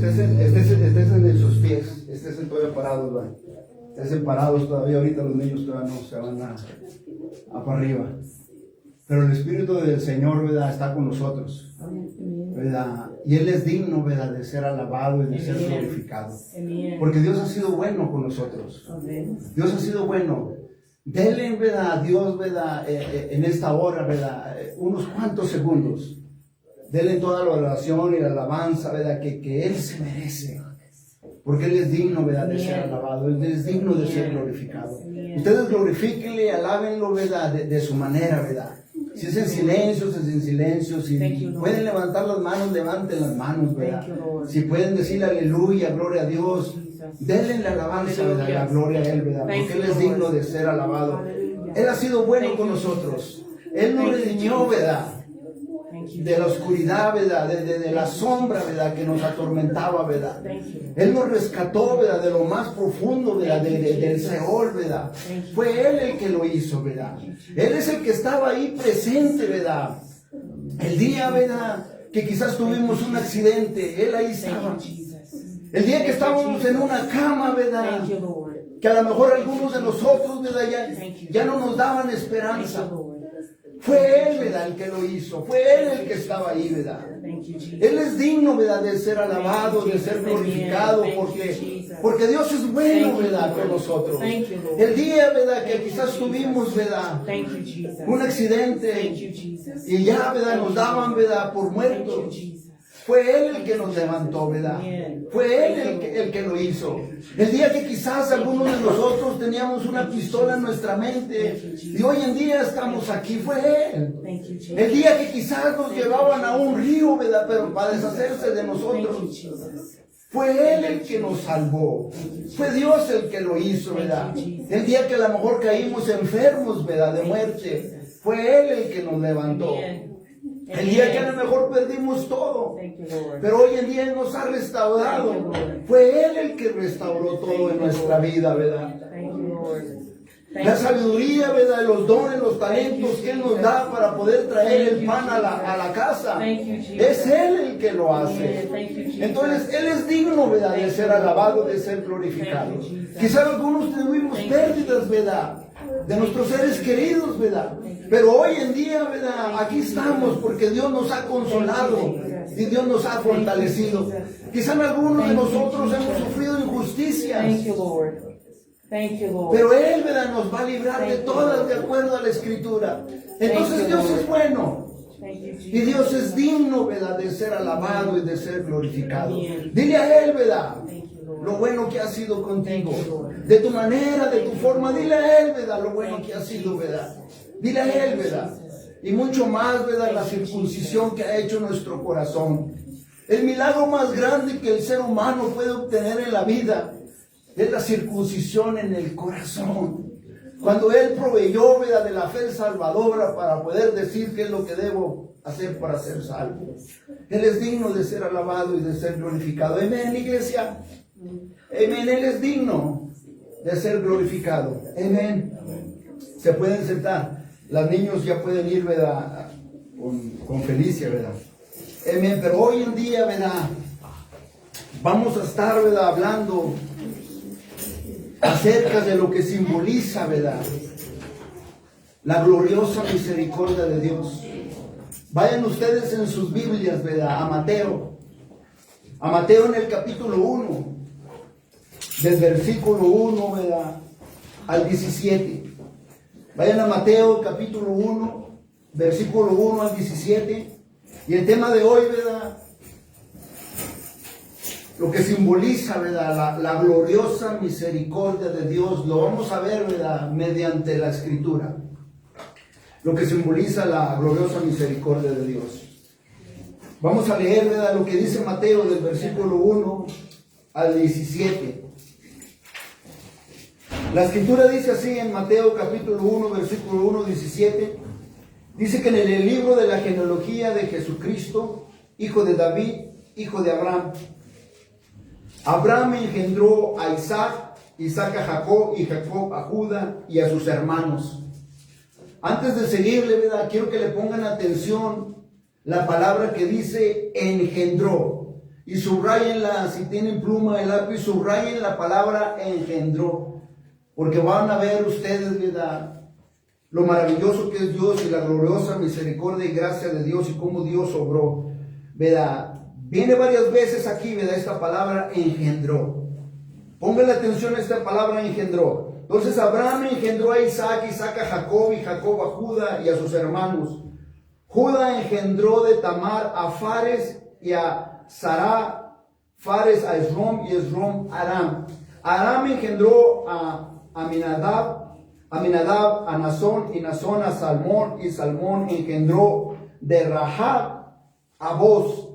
Estén en sus pies, estén todavía parados, ¿verdad? Estén parados todavía, ahorita los niños todavía no se van a para arriba. Pero el Espíritu del Señor, ¿verdad?, está con nosotros, ¿verdad? Y Él es digno, ¿verdad?, de ser alabado y de ser glorificado. Porque Dios ha sido bueno con nosotros. Dios ha sido bueno. Denle, ¿verdad?, a Dios, ¿verdad?, en esta hora, ¿verdad?, unos cuantos segundos. Denle toda la oración y la alabanza, ¿verdad?, que Él se merece. Porque Él es digno, ¿verdad?, de ser alabado. Él es digno de ser glorificado. Ustedes glorifíquenle, alábenlo, ¿verdad?, de su manera, ¿verdad? Si es en silencio, es en silencio. Si pueden levantar las manos, levanten las manos, ¿verdad? Si pueden decir aleluya, gloria a Dios, denle la alabanza, ¿verdad?, la gloria a Él, ¿verdad? Porque Él es digno de ser alabado. Él ha sido bueno con nosotros. Él nos redimió, ¿verdad?, de la oscuridad, ¿verdad?, de la sombra, ¿verdad?, que nos atormentaba, ¿verdad? Él nos rescató, ¿verdad?, de lo más profundo, ¿verdad?, del Seol, ¿verdad? Fue Él el que lo hizo, ¿verdad? Él es el que estaba ahí presente, ¿verdad? El día, ¿verdad?, que quizás tuvimos un accidente, Él ahí estaba. El día que estábamos en una cama, ¿verdad?, que a lo mejor algunos de nosotros, ¿verdad?, ya no nos daban esperanza. Fue Él, ¿verdad?, el que lo hizo. Fue Él el que estaba ahí, ¿verdad? Él es digno, ¿verdad?, de ser alabado, de ser glorificado, porque Dios es bueno, ¿verdad?, con nosotros. El día, ¿verdad?, que quizás tuvimos, ¿verdad?, un accidente y ya, ¿verdad?, nos daban, ¿verdad?, por muertos. Fue Él el que nos levantó, ¿verdad? Fue Él el que lo hizo. El día que quizás algunos de nosotros teníamos una pistola en nuestra mente y hoy en día estamos aquí, fue Él. El día que quizás nos llevaban a un río, ¿verdad?, pero para deshacerse de nosotros, fue Él el que nos salvó. Fue Dios el que lo hizo, ¿verdad? El día que a lo mejor caímos enfermos, ¿verdad?, de muerte, fue Él el que nos levantó. El día que a lo mejor perdimos todo, pero hoy en día Él nos ha restaurado. Fue Él el que restauró todo en nuestra vida, ¿verdad? La sabiduría, ¿verdad?, los dones, los talentos que Él nos da para poder traer el pan a la casa, es Él el que lo hace. Entonces Él es digno, ¿verdad?, de ser alabado, de ser glorificado. Quizás algunos tuvimos pérdidas, ¿verdad?, de nuestros seres queridos, ¿verdad? Pero hoy en día, ¿verdad?, aquí estamos porque Dios nos ha consolado y Dios nos ha fortalecido. Quizás algunos de nosotros hemos sufrido injusticias, pero Él, ¿verdad?, nos va a librar de todas de acuerdo a la Escritura. Entonces Dios es bueno y Dios es digno, ¿verdad?, de ser alabado y de ser glorificado. Dile a Él, ¿verdad?, lo bueno que ha sido contigo, de tu manera, de tu forma. Dile a Él, ¿verdad?, lo bueno que ha sido, ¿verdad? Dile a Él, ¿verdad? Y mucho más, ¿verdad?, la circuncisión que ha hecho nuestro corazón. El milagro más grande que el ser humano puede obtener en la vida es la circuncisión en el corazón. Cuando Él proveyó, ¿verdad?, de la fe salvadora para poder decir qué es lo que debo hacer para ser salvo. Él es digno de ser alabado y de ser glorificado. Amén, iglesia. Amén. Él es digno de ser glorificado. Amén. Se pueden sentar. Los niños ya pueden ir, ¿verdad?, con Felicia, ¿verdad? Amén. Pero hoy en día, ¿verdad?, vamos a estar, ¿verdad?, hablando acerca de lo que simboliza, ¿verdad?, la gloriosa misericordia de Dios. Vayan ustedes en sus Biblias, ¿verdad?, a Mateo. A Mateo en el capítulo 1, del versículo 1, ¿verdad?, al 17. Vayan a Mateo capítulo 1, versículo 1 al 17. Y el tema de hoy, ¿verdad?, lo que simboliza, ¿verdad?, la gloriosa misericordia de Dios, lo vamos a ver, ¿verdad?, mediante la Escritura. Lo que simboliza la gloriosa misericordia de Dios. Vamos a leer, ¿verdad?, lo que dice Mateo del versículo 1 al 17. La Escritura dice así en Mateo capítulo 1, versículo 1, 17. Dice que en el libro de la genealogía de Jesucristo, hijo de David, hijo de Abraham. Abraham engendró a Isaac, Isaac a Jacob y Jacob a Judá y a sus hermanos. Antes de seguirle, ¿verdad?, quiero que le pongan atención la palabra que dice engendró. y subrayenla, si tienen pluma y lápiz, subrayen la palabra engendró, porque van a ver ustedes, ¿verdad?, lo maravilloso que es Dios y la gloriosa misericordia y gracia de Dios y cómo Dios obró, ¿verdad? Viene varias veces aquí, ¿verdad?, esta palabra engendró. Pónganle atención a esta palabra engendró. Entonces Abraham engendró a Isaac, Isaac a Jacob, y Jacob a Judá y a sus hermanos. Judá engendró de Tamar a Fares y a Sará, Fares a Esrom y Esrom a Aram. Aram engendró a Aminadab, Aminadab a Nazón y Nazón a Salmón, y Salmón engendró de Rahab a Boz.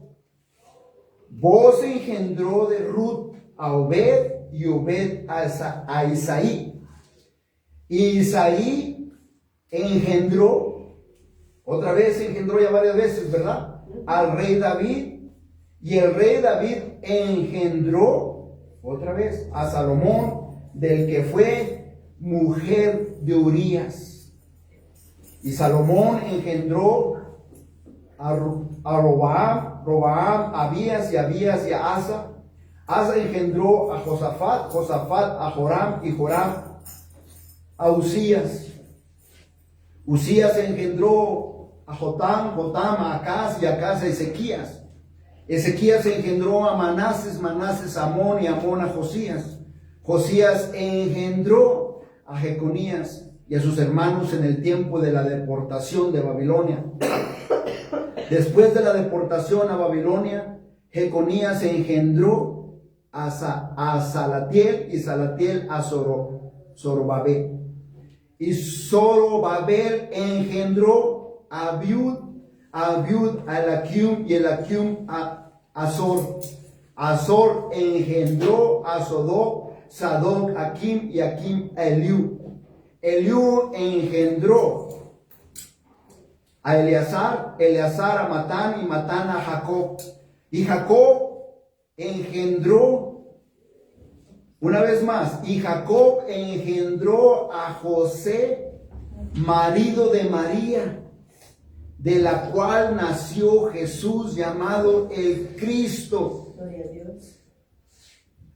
Boz engendró de Ruth a Obed, y Obed a Isaí. Y Isaí engendró, otra vez engendró ya varias veces, ¿verdad?, al rey David. Y el rey David engendró, otra vez, a Salomón, del que fue mujer de Urías. Y Salomón engendró a Roboam, Roboam a Abías, y Abías y a Asa. Asa engendró a Josafat, Josafat a Joram, y Joram a Usías. Usías engendró a Jotam, Jotam a Acaz, y Acaz a Ezequías. Ezequías engendró a Manases, Manases a Amón, y Amón a Josías. Josías engendró a Jeconías y a sus hermanos en el tiempo de la deportación de Babilonia. Después de la deportación a Babilonia, Jeconías engendró a Salatiel, y Salatiel a Zorobabel. Y Zorobabel engendró a Abiud a Elaquium, y Elaquium a Azor. Azor engendró a Sadoc a Akim, y Akim a Eliú. Eliú engendró a Eleazar, Eleazar a Matán, y Matán a Jacob. Y Jacob engendró, una vez más, y Jacob engendró a José, marido de María, de la cual nació Jesús, llamado el Cristo. Gloria a Dios.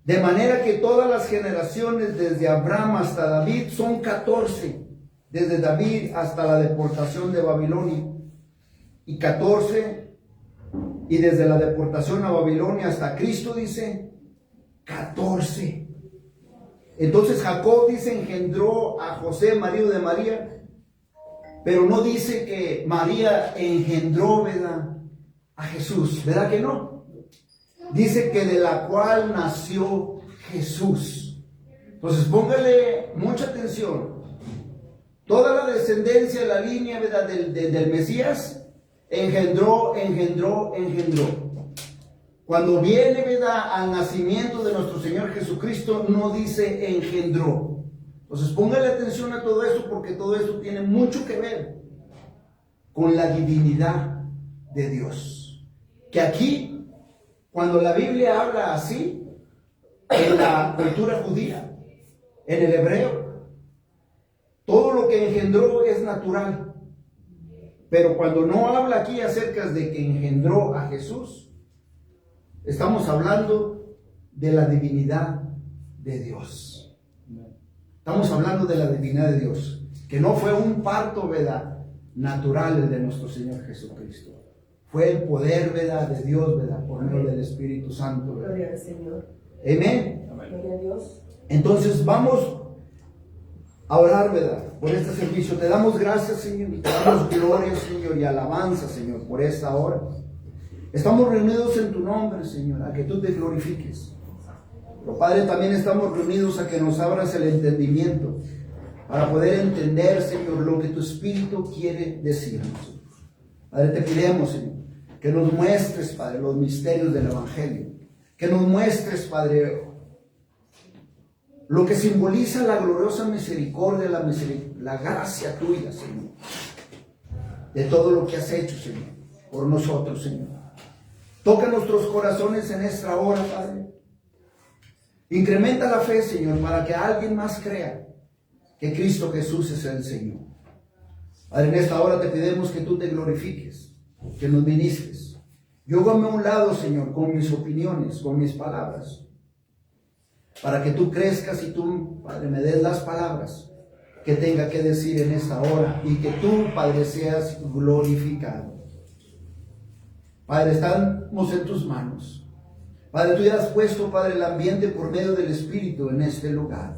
De manera que todas las generaciones desde Abraham hasta David son 14, desde David hasta la deportación de Babilonia, y 14, y desde la deportación a Babilonia hasta Cristo, dice 14. Entonces Jacob, dice, engendró a José, marido de María, pero no dice que María engendró, ¿verdad?, a Jesús, ¿verdad que no? Dice que de la cual nació Jesús. Entonces póngale mucha atención. Toda la descendencia, la línea, ¿verdad?, del Mesías, engendró. Cuando viene, ¿verdad?, al nacimiento de nuestro Señor Jesucristo, no dice engendró. Entonces póngale atención a todo esto, porque todo esto tiene mucho que ver con la divinidad de Dios. Que aquí, cuando la Biblia habla así, en la cultura judía, en el hebreo, todo lo que engendró es natural. Pero cuando no habla aquí acerca de que engendró a Jesús, estamos hablando de la divinidad de Dios. Estamos hablando de la divinidad de Dios, que no fue un parto, ¿verdad?, natural el de nuestro Señor Jesucristo. Fue el poder, ¿verdad?, de Dios, ¿verdad?, por medio del Espíritu Santo, ¿verdad? Gloria al Señor. Amén. Gloria a Dios. Entonces vamos a orar, ¿verdad?, por este servicio. Te damos gracias, Señor, y te damos gloria, Señor, y alabanza, Señor, por esta hora. Estamos reunidos en tu nombre, Señor, a que tú te glorifiques. Pero, Padre, también estamos reunidos a que nos abras el entendimiento para poder entender, Señor, lo que tu Espíritu quiere decirnos. Padre, te pedimos, Señor, que nos muestres, Padre, los misterios del Evangelio. Que nos muestres, Padre, lo que simboliza la gloriosa misericordia, la gracia tuya, Señor, de todo lo que has hecho, Señor, por nosotros, Señor. Toca nuestros corazones en esta hora, Padre. Incrementa la fe, Señor, para que alguien más crea que Cristo Jesús es el Señor. Padre, en esta hora te pedimos que tú te glorifiques, que nos ministres. Yo voy a un lado, Señor, con mis opiniones, con mis palabras, para que tú crezcas y tú, Padre, me des las palabras que tenga que decir en esta hora y que tú, Padre, seas glorificado. Padre, estamos en tus manos. Padre, tú ya has puesto, Padre, el ambiente por medio del Espíritu en este lugar.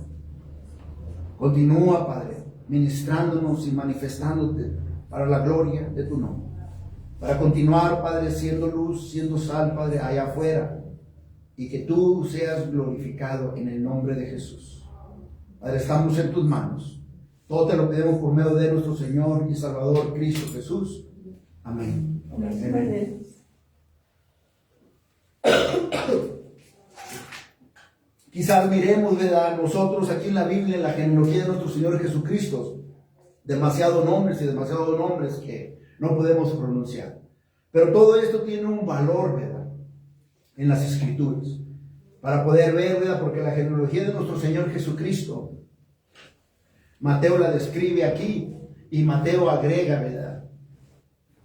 Continúa, Padre, ministrándonos y manifestándote para la gloria de tu nombre. Para continuar, Padre, siendo luz, siendo sal, Padre, allá afuera. Y que tú seas glorificado en el nombre de Jesús. Padre, estamos en tus manos. Todo te lo pedimos por medio de nuestro Señor y Salvador Cristo Jesús. Amén. Amén. Quizás miremos, ¿verdad?, nosotros aquí en la Biblia, en la genealogía de nuestro Señor Jesucristo, demasiados nombres y demasiados nombres que no podemos pronunciar. Pero todo esto tiene un valor, ¿verdad?, en las Escrituras, para poder ver, ¿verdad?, porque la genealogía de nuestro Señor Jesucristo, Mateo la describe aquí y Mateo agrega, ¿verdad?,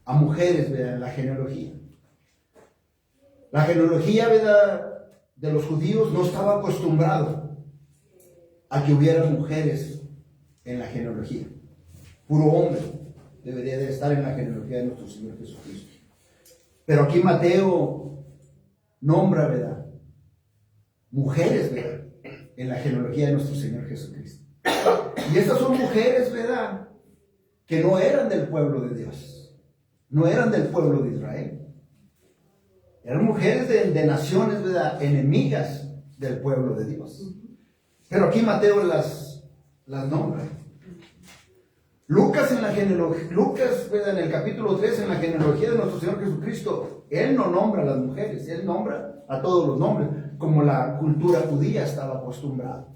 a mujeres, ¿verdad?, en la genealogía. La genealogía, ¿verdad?, de los judíos no estaba acostumbrado a que hubiera mujeres en la genealogía. Puro hombre debería de estar en la genealogía de nuestro Señor Jesucristo. Pero aquí Mateo nombra, ¿verdad?, mujeres, ¿verdad?, en la genealogía de nuestro Señor Jesucristo. Y estas son mujeres, ¿verdad?, que no eran del pueblo de Dios, no eran del pueblo de Israel. Eran mujeres de naciones, ¿verdad?, enemigas del pueblo de Dios. Pero aquí Mateo las nombra. Lucas, ¿verdad?, en el capítulo 3, en la genealogía de nuestro Señor Jesucristo, él no nombra a las mujeres, él nombra a todos los nombres, como la cultura judía estaba acostumbrada.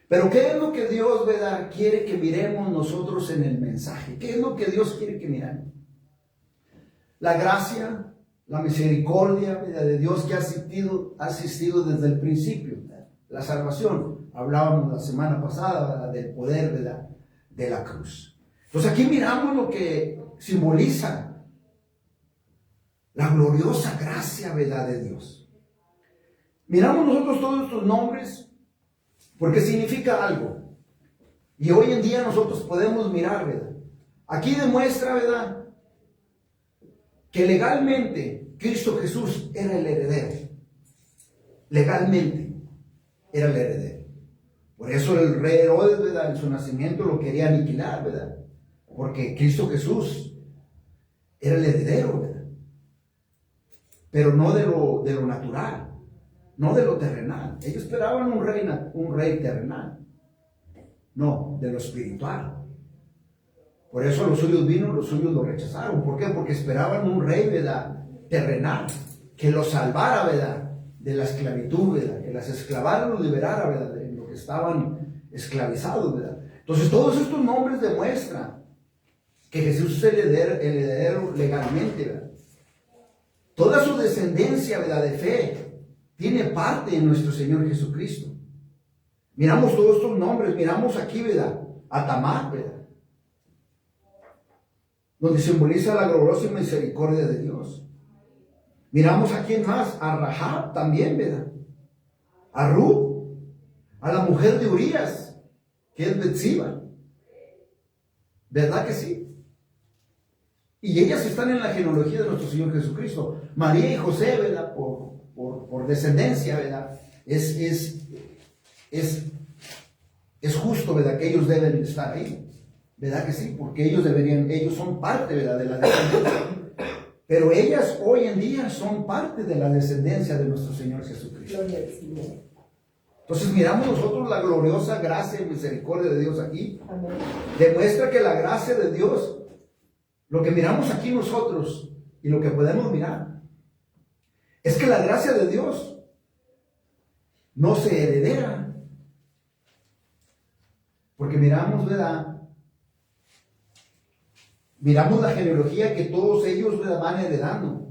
Pero ¿qué es lo que Dios, ¿verdad?, quiere que miremos nosotros en el mensaje? ¿Qué es lo que Dios quiere que miremos? La gracia, la misericordia, ¿verdad?, de Dios que ha asistido desde el principio, ¿verdad?, la salvación. Hablábamos la semana pasada, ¿verdad?, del poder, ¿verdad?, de la cruz. Entonces aquí miramos lo que simboliza la gloriosa gracia, ¿verdad?, de Dios. Miramos nosotros todos estos nombres porque significa algo. Y hoy en día nosotros podemos mirar, ¿verdad? Aquí demuestra, ¿verdad?, que legalmente Cristo Jesús era el heredero. Legalmente era el heredero. Por eso el rey Herodes, ¿verdad?, en su nacimiento lo quería aniquilar, ¿verdad? Porque Cristo Jesús era el heredero, ¿verdad? Pero no de lo natural, no de lo terrenal. Ellos esperaban un rey terrenal, no, de lo espiritual. Por eso los suyos vino, los suyos lo rechazaron. ¿Por qué? Porque esperaban un rey, ¿verdad?, terrenal, que los salvara, ¿verdad?, de la esclavitud, ¿verdad?, que las esclavara, los liberara, ¿verdad?, de lo que estaban esclavizados, ¿verdad? Entonces todos estos nombres demuestran que Jesús es el heredero legalmente, ¿verdad? Toda su descendencia, ¿verdad?, de fe tiene parte en nuestro Señor Jesucristo. Miramos todos estos nombres, miramos aquí, ¿verdad?, a Tamar, ¿verdad?, donde simboliza la gloriosa misericordia de Dios. Miramos a quién más, a Rahab también, ¿verdad?, a Ruth, a la mujer de Urías, que es Betsiba, ¿verdad que sí? Y ellas están en la genealogía de nuestro Señor Jesucristo. María y José, ¿verdad?, por descendencia, ¿verdad?, es justo, ¿verdad?, que ellos deben estar ahí. ¿Verdad que sí? Porque ellos son parte, ¿verdad?, de la descendencia. Pero ellas hoy en día son parte de la descendencia de nuestro Señor Jesucristo. Entonces miramos nosotros la gloriosa gracia y misericordia de Dios aquí. Amén. Demuestra que la gracia de Dios, lo que miramos aquí nosotros y lo que podemos mirar, es que la gracia de Dios no se heredera. Porque miramos, ¿verdad?, miramos la genealogía que todos ellos, ¿verdad?, van heredando.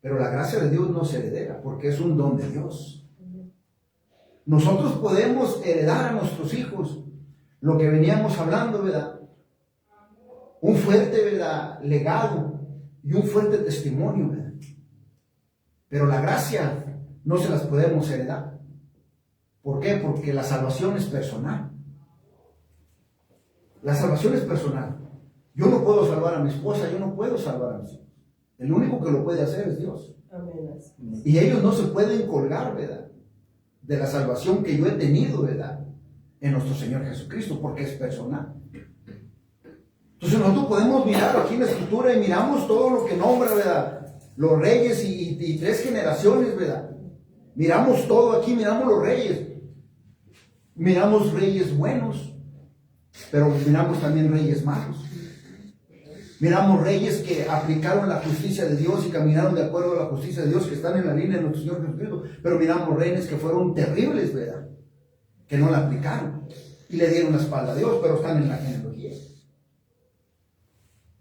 Pero la gracia de Dios no se heredera porque es un don de Dios. Nosotros podemos heredar a nuestros hijos lo que veníamos hablando, ¿verdad?, un fuerte, ¿verdad?, legado y un fuerte testimonio, ¿verdad?, Pero la gracia no se las podemos heredar. ¿Por qué? Porque la salvación es personal. La salvación es personal. Yo no puedo salvar a mi esposa, yo no puedo salvar a mis hijos. El único que lo puede hacer es Dios. Amén. Y ellos no se pueden colgar, ¿verdad?, de la salvación que yo he tenido, ¿verdad?, en nuestro Señor Jesucristo, porque es personal. Entonces nosotros podemos mirar aquí en la Escritura y miramos todo lo que nombra, ¿verdad?, los reyes y 3 generaciones, ¿verdad? Miramos todo aquí, miramos los reyes. Miramos reyes buenos, pero miramos también reyes malos. Miramos reyes que aplicaron la justicia de Dios y caminaron de acuerdo a la justicia de Dios, que están en la línea de nuestro Señor Jesucristo. Pero miramos reyes que fueron terribles, ¿verdad?, que no la aplicaron y le dieron la espalda a Dios, pero están en la genealogía.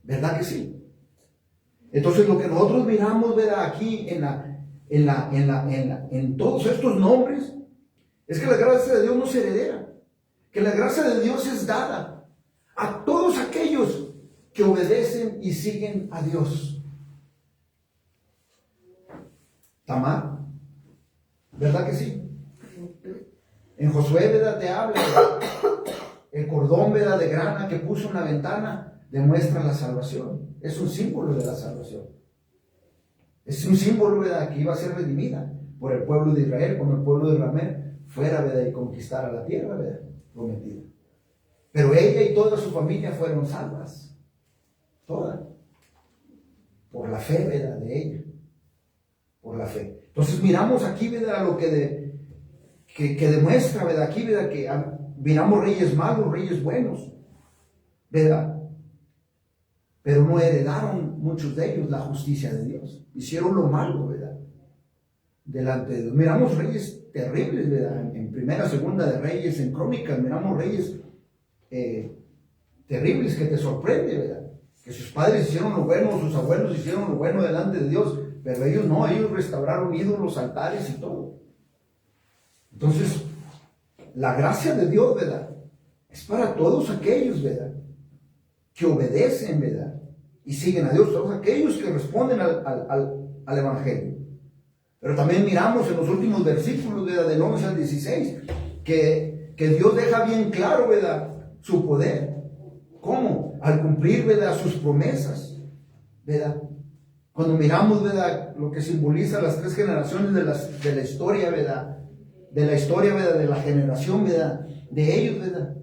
¿Verdad que sí? Entonces lo que nosotros miramos, ¿verdad?, aquí en todos estos nombres, es que la gracia de Dios no se heredera, que la gracia de Dios es dada a todos aquellos que obedecen y siguen a Dios. Tamar, ¿verdad que sí? En Josué, ¿verdad?, te habla, ¿verdad?, el cordón, ¿verdad?, de grana que puso en la ventana demuestra la salvación. Es un símbolo de la salvación. Es un símbolo, ¿verdad?, que iba a ser redimida por el pueblo de Israel cuando el pueblo de Israel fuera, ¿verdad?, y conquistara la tierra, ¿verdad?, prometida. Pero ella y toda su familia fueron salvas. Toda. Por la fe, ¿verdad?, de ella. Por la fe. Entonces miramos aquí, ¿verdad?, lo que demuestra, ¿verdad?, aquí, ¿verdad?, que miramos reyes malos, reyes buenos, ¿verdad? Pero no heredaron muchos de ellos la justicia de Dios. Hicieron lo malo, ¿verdad?, delante de Dios. Miramos reyes terribles, ¿verdad? En Primera, Segunda de Reyes, en Crónicas, miramos reyes terribles que te sorprende, ¿verdad? Que sus padres hicieron lo bueno, sus abuelos hicieron lo bueno delante de Dios, pero ellos no, ellos restauraron ídolos, altares y todo. Entonces, la gracia de Dios, ¿verdad?, es para todos aquellos, ¿verdad?, que obedecen, ¿verdad?, y siguen a Dios, todos aquellos que responden al Evangelio. Pero también miramos en los últimos versículos, ¿verdad?, del 11 al 16, que Dios deja bien claro, ¿verdad?, su poder. ¿Cómo? Al cumplir, ¿verdad?, sus promesas, ¿verdad? Cuando miramos, ¿verdad?, lo que simboliza las 3 generaciones de la historia, ¿verdad?, de la historia, ¿verdad?, de la generación, ¿verdad?, de ellos, ¿verdad?,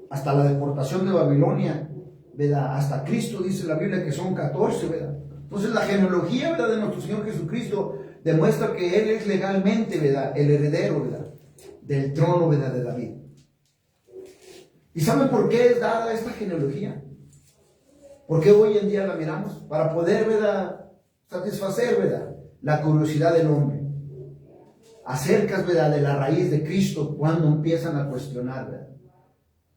hasta la deportación de Babilonia, ¿verdad?, hasta Cristo, dice la Biblia que son 14, ¿verdad? Entonces la genealogía, ¿verdad?, de nuestro Señor Jesucristo demuestra que Él es legalmente, ¿verdad?, el heredero, ¿verdad?, del trono, ¿verdad?, de David. ¿Y saben por qué es dada esta genealogía? Porque hoy en día la miramos para poder, ¿verdad?, satisfacer, ¿verdad?, la curiosidad del hombre acerca, ¿verdad?, de la raíz de Cristo cuando empiezan a cuestionar, ¿verdad?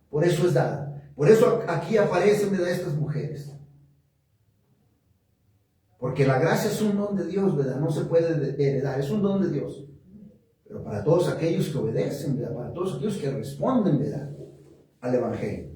Por eso es dada. Por eso aquí aparecen, ¿verdad?, estas mujeres. Porque la gracia es un don de Dios, ¿verdad? No se puede heredar, es un don de Dios. Pero para todos aquellos que obedecen, ¿verdad?, para todos aquellos que responden, ¿verdad?, al Evangelio.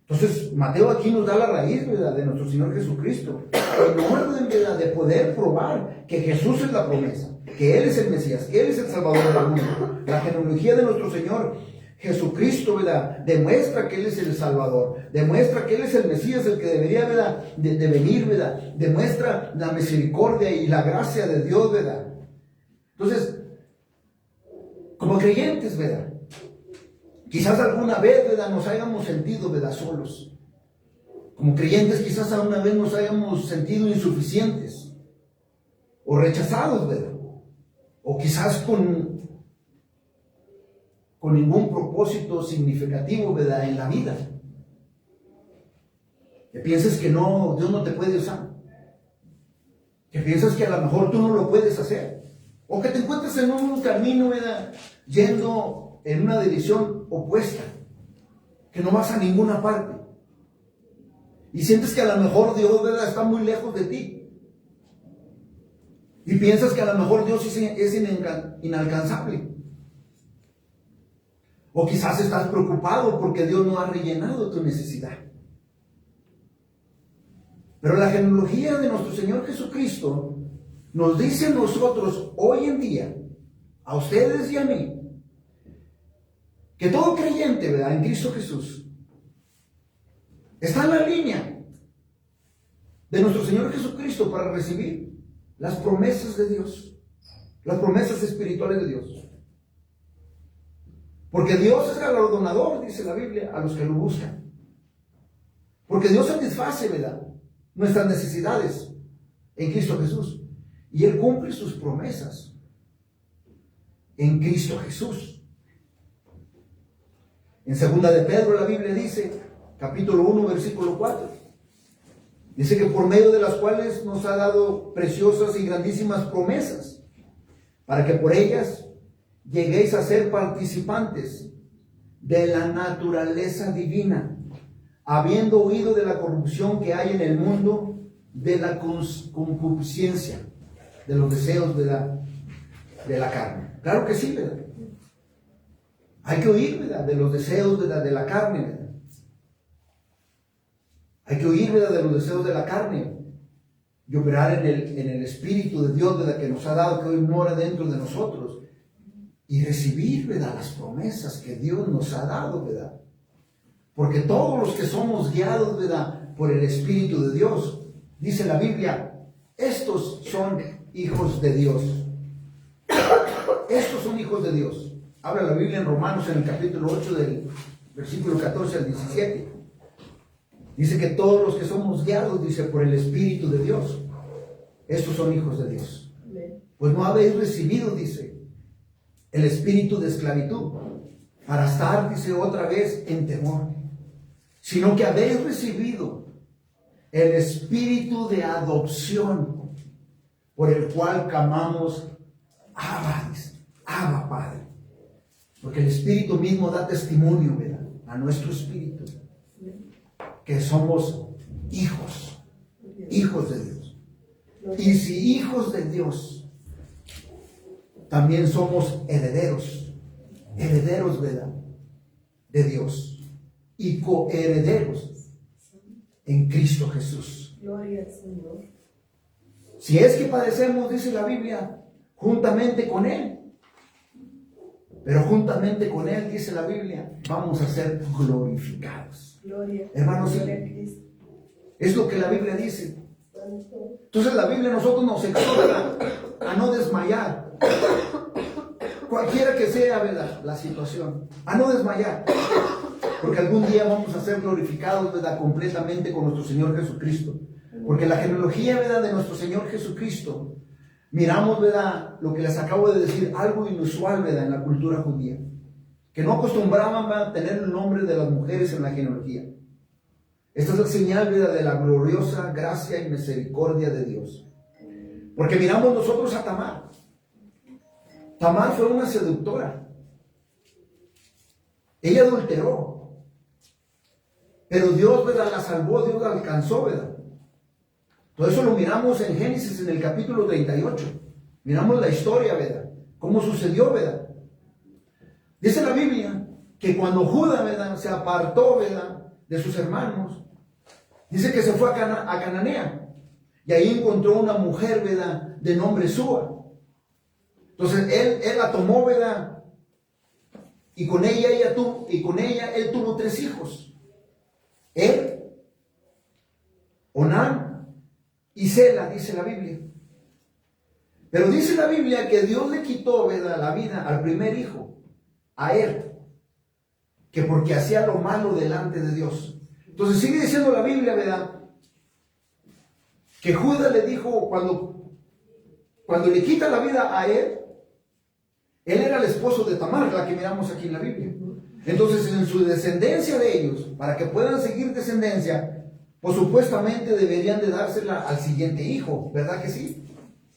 Entonces, Mateo aquí nos da la raíz, ¿verdad?, de nuestro Señor Jesucristo, en orden, ¿verdad?, de poder probar que Jesús es la promesa, que Él es el Mesías, que Él es el Salvador del mundo. La genealogía de nuestro Señor Jesucristo, ¿verdad?, demuestra que Él es el Salvador, demuestra que Él es el Mesías, el que debería, ¿verdad?, de venir, ¿verdad?, demuestra la misericordia y la gracia de Dios, ¿verdad? Entonces, como creyentes, ¿verdad?, quizás alguna vez, ¿verdad?, nos hayamos sentido, ¿verdad?, solos. Como creyentes quizás alguna vez nos hayamos sentido insuficientes o rechazados, ¿verdad? O quizás con ningún propósito significativo, ¿verdad?, en la vida. Que pienses que no, Dios no te puede usar. Que piensas que a lo mejor tú no lo puedes hacer. O que te encuentres en un camino, ¿verdad?, yendo en una dirección opuesta, que no vas a ninguna parte. Y sientes que a lo mejor Dios, ¿verdad?, está muy lejos de ti. Y piensas que a lo mejor Dios es inalcanzable. O quizás estás preocupado porque Dios no ha rellenado tu necesidad. Pero la genealogía de nuestro Señor Jesucristo nos dice a nosotros hoy en día, a ustedes y a mí, que todo creyente, ¿verdad?, en Cristo Jesús, está en la línea de nuestro Señor Jesucristo para recibir las promesas de Dios, las promesas espirituales de Dios. Porque Dios es galardonador, dice la Biblia, a los que lo buscan. Porque Dios satisface, ¿verdad?, nuestras necesidades en Cristo Jesús. Y Él cumple sus promesas en Cristo Jesús. En segunda de Pedro la Biblia dice, capítulo 1, versículo 4, dice que por medio de las cuales nos ha dado preciosas y grandísimas promesas, para que por ellas lleguéis a ser participantes de la naturaleza divina, habiendo huido de la corrupción que hay en el mundo, de la concupiscencia, de los deseos de la carne. Claro que sí, ¿verdad? Hay que huir, ¿verdad?, de los deseos de la carne, ¿verdad? Hay que huir, ¿verdad?, de los deseos de la carne y operar en el Espíritu de Dios, ¿verdad?, que nos ha dado, que hoy mora dentro de nosotros, y recibir, ¿verdad?, las promesas que Dios nos ha dado, ¿verdad? Porque todos los que somos guiados, ¿verdad?, por el Espíritu de Dios, dice la Biblia, estos son hijos de Dios. Estos son hijos de Dios. Habla la Biblia en Romanos, en el capítulo 8, del versículo 14 al 17. Dice que todos los que somos guiados, dice, por el Espíritu de Dios, estos son hijos de Dios. Pues no habéis recibido, dice, el espíritu de esclavitud para estar, dice, otra vez en temor, sino que habéis recibido el espíritu de adopción, por el cual clamamos, Abba, dice, Abba, Padre. Porque el Espíritu mismo da testimonio, ¿verdad?, a nuestro espíritu, que somos hijos de Dios. Y si hijos de Dios, también somos herederos, ¿verdad?, de Dios, y coherederos en Cristo Jesús. Gloria al Señor. Si es que padecemos, dice la Biblia, juntamente con Él. Pero juntamente con Él, dice la Biblia, vamos a ser glorificados. Gloria. Hermanos, sí, Gloria a Cristo. es lo que la Biblia dice. Entonces la Biblia a nosotros nos exhorta a no desmayar. Cualquiera que sea, ¿verdad?, la situación, a no desmayar. Porque algún día vamos a ser glorificados, ¿verdad?, completamente con nuestro Señor Jesucristo. Porque la genealogía, ¿verdad?, de nuestro Señor Jesucristo, miramos, ¿verdad?, lo que les acabo de decir, algo inusual, ¿verdad?, en la cultura judía, que no acostumbraban a tener el nombre de las mujeres en la genealogía. Esta es la señal, ¿verdad?, de la gloriosa gracia y misericordia de Dios. Porque miramos nosotros a Tamar. Tamar fue una seductora. Ella adulteró. Pero Dios, ¿verdad?, la salvó, Dios la alcanzó, ¿verdad? Todo eso lo miramos en Génesis, en el capítulo 38. Miramos la historia, ¿verdad?, cómo sucedió, ¿verdad? Dice la Biblia que cuando Judá, ¿verdad?, se apartó, ¿verdad?, de sus hermanos, dice que se fue a Cananea. Y ahí encontró una mujer, ¿verdad?, de nombre Súa. Entonces él la tomó, ¿verdad?, y con ella él tuvo 3 hijos. Él, Onán y Sela, dice la Biblia. Pero dice la Biblia que Dios le quitó, ¿verdad?, la vida al primer hijo, a él, que porque hacía lo malo delante de Dios. Entonces sigue diciendo la Biblia, ¿verdad?, que Judá le dijo, cuando le quita la vida a él era el esposo de Tamar, la que miramos aquí en la Biblia. Entonces, en su descendencia de ellos, para que puedan seguir descendencia, pues supuestamente deberían de dársela al siguiente hijo, ¿verdad que sí?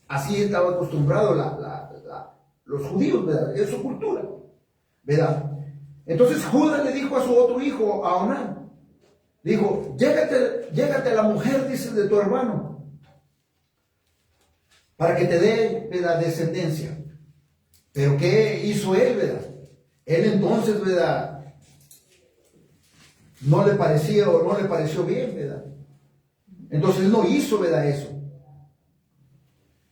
Así estaba acostumbrado los judíos, ¿verdad? Es su cultura, ¿verdad? Entonces Judá le dijo a su otro hijo, a Onán, dijo, llégate a la mujer, dice, de tu hermano, para que te dé, ¿verdad?, descendencia. Pero ¿qué hizo él, verdad? Él entonces, ¿verdad?, no le pareció bien, ¿verdad? Entonces no hizo, ¿verdad?, eso.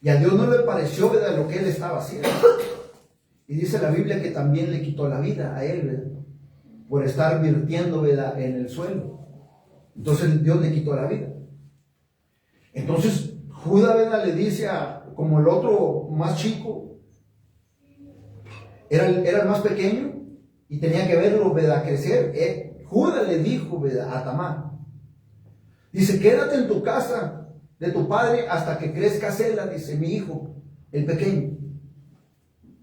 Y a Dios no le pareció, ¿verdad?, lo que él estaba haciendo. Y dice la Biblia que también le quitó la vida a él, ¿verdad?, por estar virtiendo, ¿verdad?, en el suelo. Entonces Dios le quitó la vida. Entonces Judas, ¿verdad?, le dice como el otro más chico, era el más pequeño y tenía que verlo, ¿verdad?, crecer. Judas le dijo, ¿verdad?, a Tamar, dice: quédate en tu casa de tu padre hasta que crezca Sela, dice, mi hijo, el pequeño.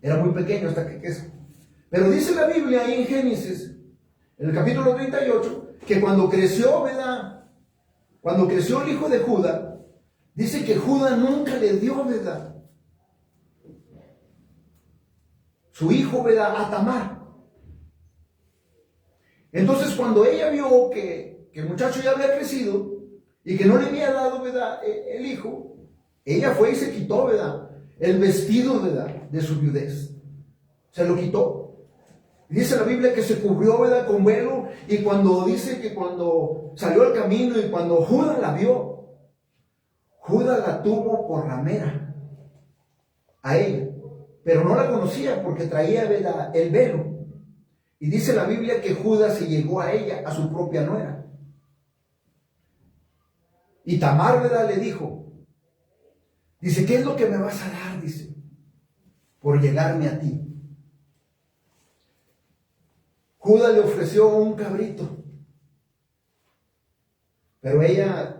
Era muy pequeño hasta que crezca. Pero dice la Biblia ahí en Génesis, en el capítulo 38, que cuando creció, ¿verdad?, cuando creció el hijo de Judas, dice que Judas nunca le dio, ¿verdad?, su hijo, ¿verdad?, a Tamar. Entonces cuando ella vio que el muchacho ya había crecido y que no le había dado, ¿verdad?, el hijo, ella fue y se quitó, ¿verdad?, el vestido, ¿verdad?, de su viudez. Se lo quitó. Y dice la Biblia que se cubrió, ¿verdad?, con velo. Y cuando dice que cuando salió al camino y cuando Judas la vio, Judas la tuvo por ramera a ella, pero no la conocía porque traía, ¿verdad?, el velo. Y dice la Biblia que Judas se llegó a ella, a su propia nuera. Y Tamar, ¿verdad?, le dijo, dice: ¿qué es lo que me vas a dar? Dice, por llegarme a ti. Judas le ofreció un cabrito, pero ella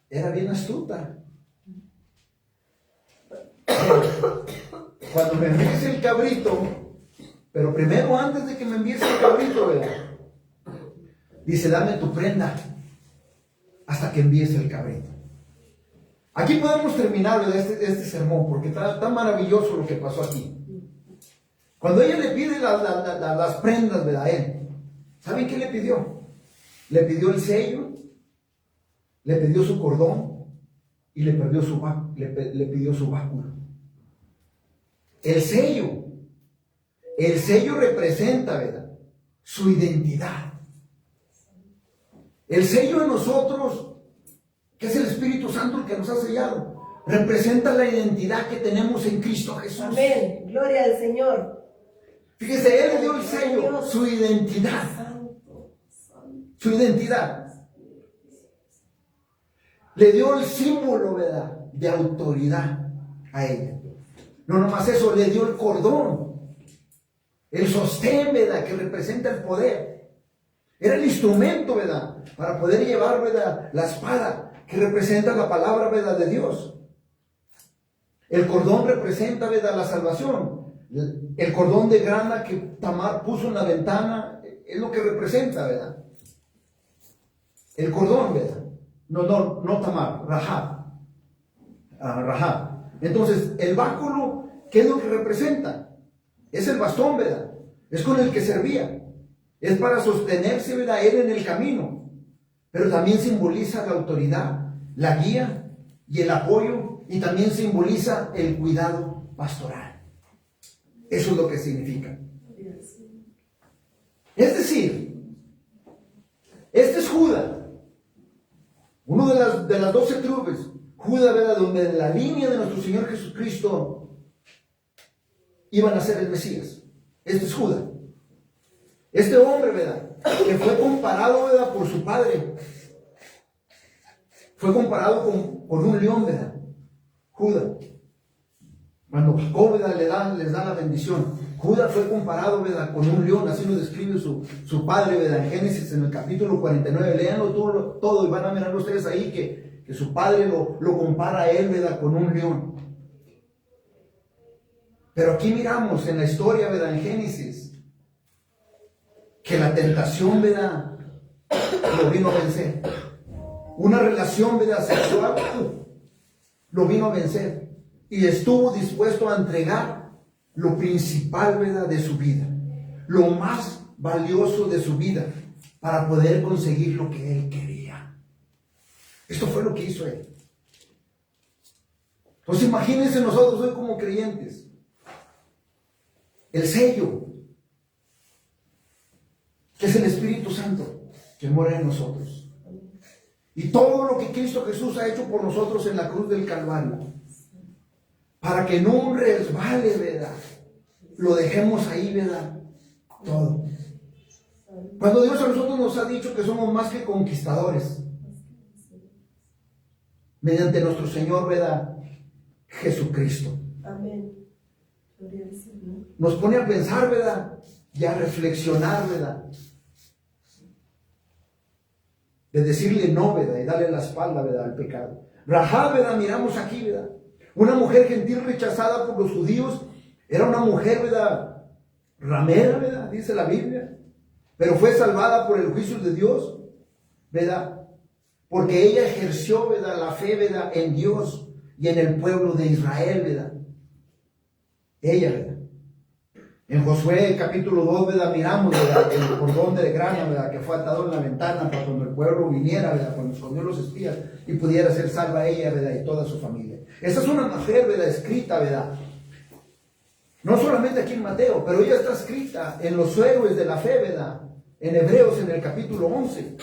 era bien astuta. Cuando me envíes el cabrito, pero primero, antes de que me envíes el cabrito, ¿verdad?, dice: dame tu prenda hasta que envíes el cabrito. Aquí podemos terminar, ¿verdad?, este sermón, porque está tan maravilloso lo que pasó aquí. Cuando ella le pide las prendas, ¿verdad?, a él, ¿saben qué le pidió? Le pidió el sello, le pidió su cordón y le pidió su báculo. El sello representa, ¿verdad?, su identidad. El sello de nosotros, que es el Espíritu Santo el que nos ha sellado, representa la identidad que tenemos en Cristo Jesús. Amén. Gloria al Señor. Fíjese, Él le dio el sello, su identidad. Su identidad. Le dio el símbolo, ¿verdad?, de autoridad a ella. No nomás eso, le dio el cordón, el sostén, ¿verdad?, que representa el poder. Era el instrumento, ¿verdad?, para poder llevar, ¿verdad?, la espada, que representa la palabra, ¿verdad?, de Dios. El cordón representa, ¿verdad?, la salvación. El cordón de grana que Tamar puso en la ventana es lo que representa, ¿verdad?, el cordón, ¿verdad? No Tamar, Rahab. Rahab. Entonces, el báculo, ¿qué es lo que representa? Es el bastón, ¿verdad? Es con el que servía. Es para sostenerse, ¿verdad?, él en el camino. Pero también simboliza la autoridad, la guía y el apoyo, y también simboliza el cuidado pastoral. Eso es lo que significa. Es decir, este es Judas, uno de las 12 tribus. Judas, ¿verdad?, donde en la línea de nuestro Señor Jesucristo iban a ser el Mesías. Este es Judas. Este hombre, ¿verdad?, que fue comparado, ¿verdad?, por su padre. Fue comparado con un león, ¿verdad? Judas. Cuando Jacob, ¿verdad?, les da la bendición, Judas fue comparado, ¿verdad?, con un león. Así lo describe su padre, ¿verdad?, en Génesis, en el capítulo 49. Léanlo todo y van a mirar ustedes ahí que su padre lo compara a él, ¿verdad?, con un león. Pero aquí miramos en la historia, ¿verdad?, en Génesis, que la tentación, ¿verdad?, lo vino a vencer. Una relación, ¿verdad?, sexual lo vino a vencer. Y estuvo dispuesto a entregar lo principal, ¿verdad?, de su vida, lo más valioso de su vida, para poder conseguir lo que él quería. Esto fue lo que hizo él. Entonces imagínense nosotros hoy como creyentes, el sello, que es el Espíritu Santo que mora en nosotros, y todo lo que Cristo Jesús ha hecho por nosotros en la cruz del Calvario, para que no resbale, ¿verdad? Lo dejemos ahí, ¿verdad? Todo. Cuando Dios a nosotros nos ha dicho que somos más que conquistadores, mediante nuestro Señor, ¿verdad? Jesucristo. Amén. Gloria al Señor. Nos pone a pensar, ¿verdad? Y a reflexionar, ¿verdad? De decirle no, ¿verdad? Y darle la espalda, ¿verdad? Al pecado. Rahab, ¿verdad? Miramos aquí, ¿verdad? Una mujer gentil rechazada por los judíos. Era una mujer, ¿verdad? Ramera, ¿verdad? Dice la Biblia. Pero fue salvada por el juicio de Dios, ¿verdad? Porque ella ejerció, ¿verdad? La fe, ¿verdad? En Dios y en el pueblo de Israel, ¿verdad? Ella, ¿verdad? En Josué capítulo 2, ¿verdad? Miramos, ¿verdad? El cordón de grana, ¿verdad? Que fue atado en la ventana para cuando el pueblo viniera, ¿verdad? Cuando escondió los espías y pudiera ser salva ella, ¿verdad? Y toda su familia. Esa es una mujer, ¿verdad? Escrita, ¿verdad? No solamente aquí en Mateo, pero ella está escrita en los héroes de la fe, ¿verdad? En Hebreos, en el capítulo 11.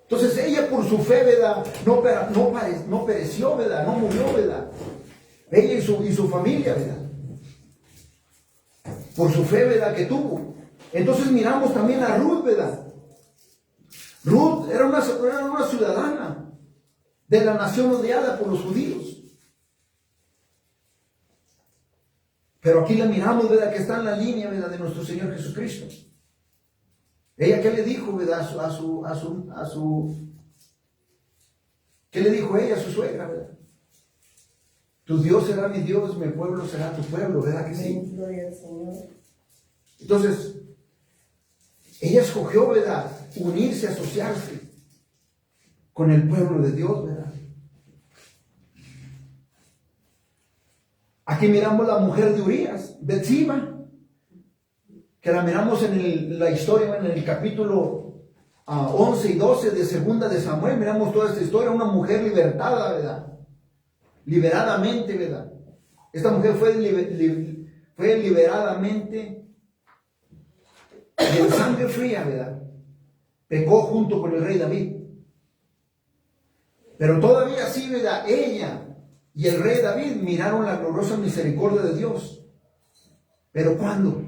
Entonces ella por su fe, ¿verdad? No pereció, ¿verdad? No murió, ¿verdad? Ella y su familia, ¿verdad? Por su fe, ¿verdad? Que tuvo. Entonces miramos también a Ruth, ¿verdad? Ruth era una ciudadana de la nación odiada por los judíos. Pero aquí la miramos, ¿verdad? Que está en la línea, ¿verdad? De nuestro Señor Jesucristo. Ella, ¿qué le dijo, ¿verdad? ¿Qué le dijo ella a su suegra, ¿verdad? Tu Dios será mi Dios, mi pueblo será tu pueblo, ¿verdad que sí? Gloria al Señor. Entonces, ella escogió, ¿verdad? Unirse, asociarse con el pueblo de Dios, ¿verdad? Aquí miramos la mujer de Urías, Betseba, que la miramos en la historia, en el capítulo 11 y 12 de Segunda de Samuel. Miramos toda esta historia, una mujer libertada, ¿verdad? Liberadamente, ¿verdad? Esta mujer fue liberadamente de sangre fría, ¿verdad? Pecó junto con el rey David. Pero todavía así, ¿verdad? Ella y el rey David miraron la gloriosa misericordia de Dios. Pero ¿cuándo?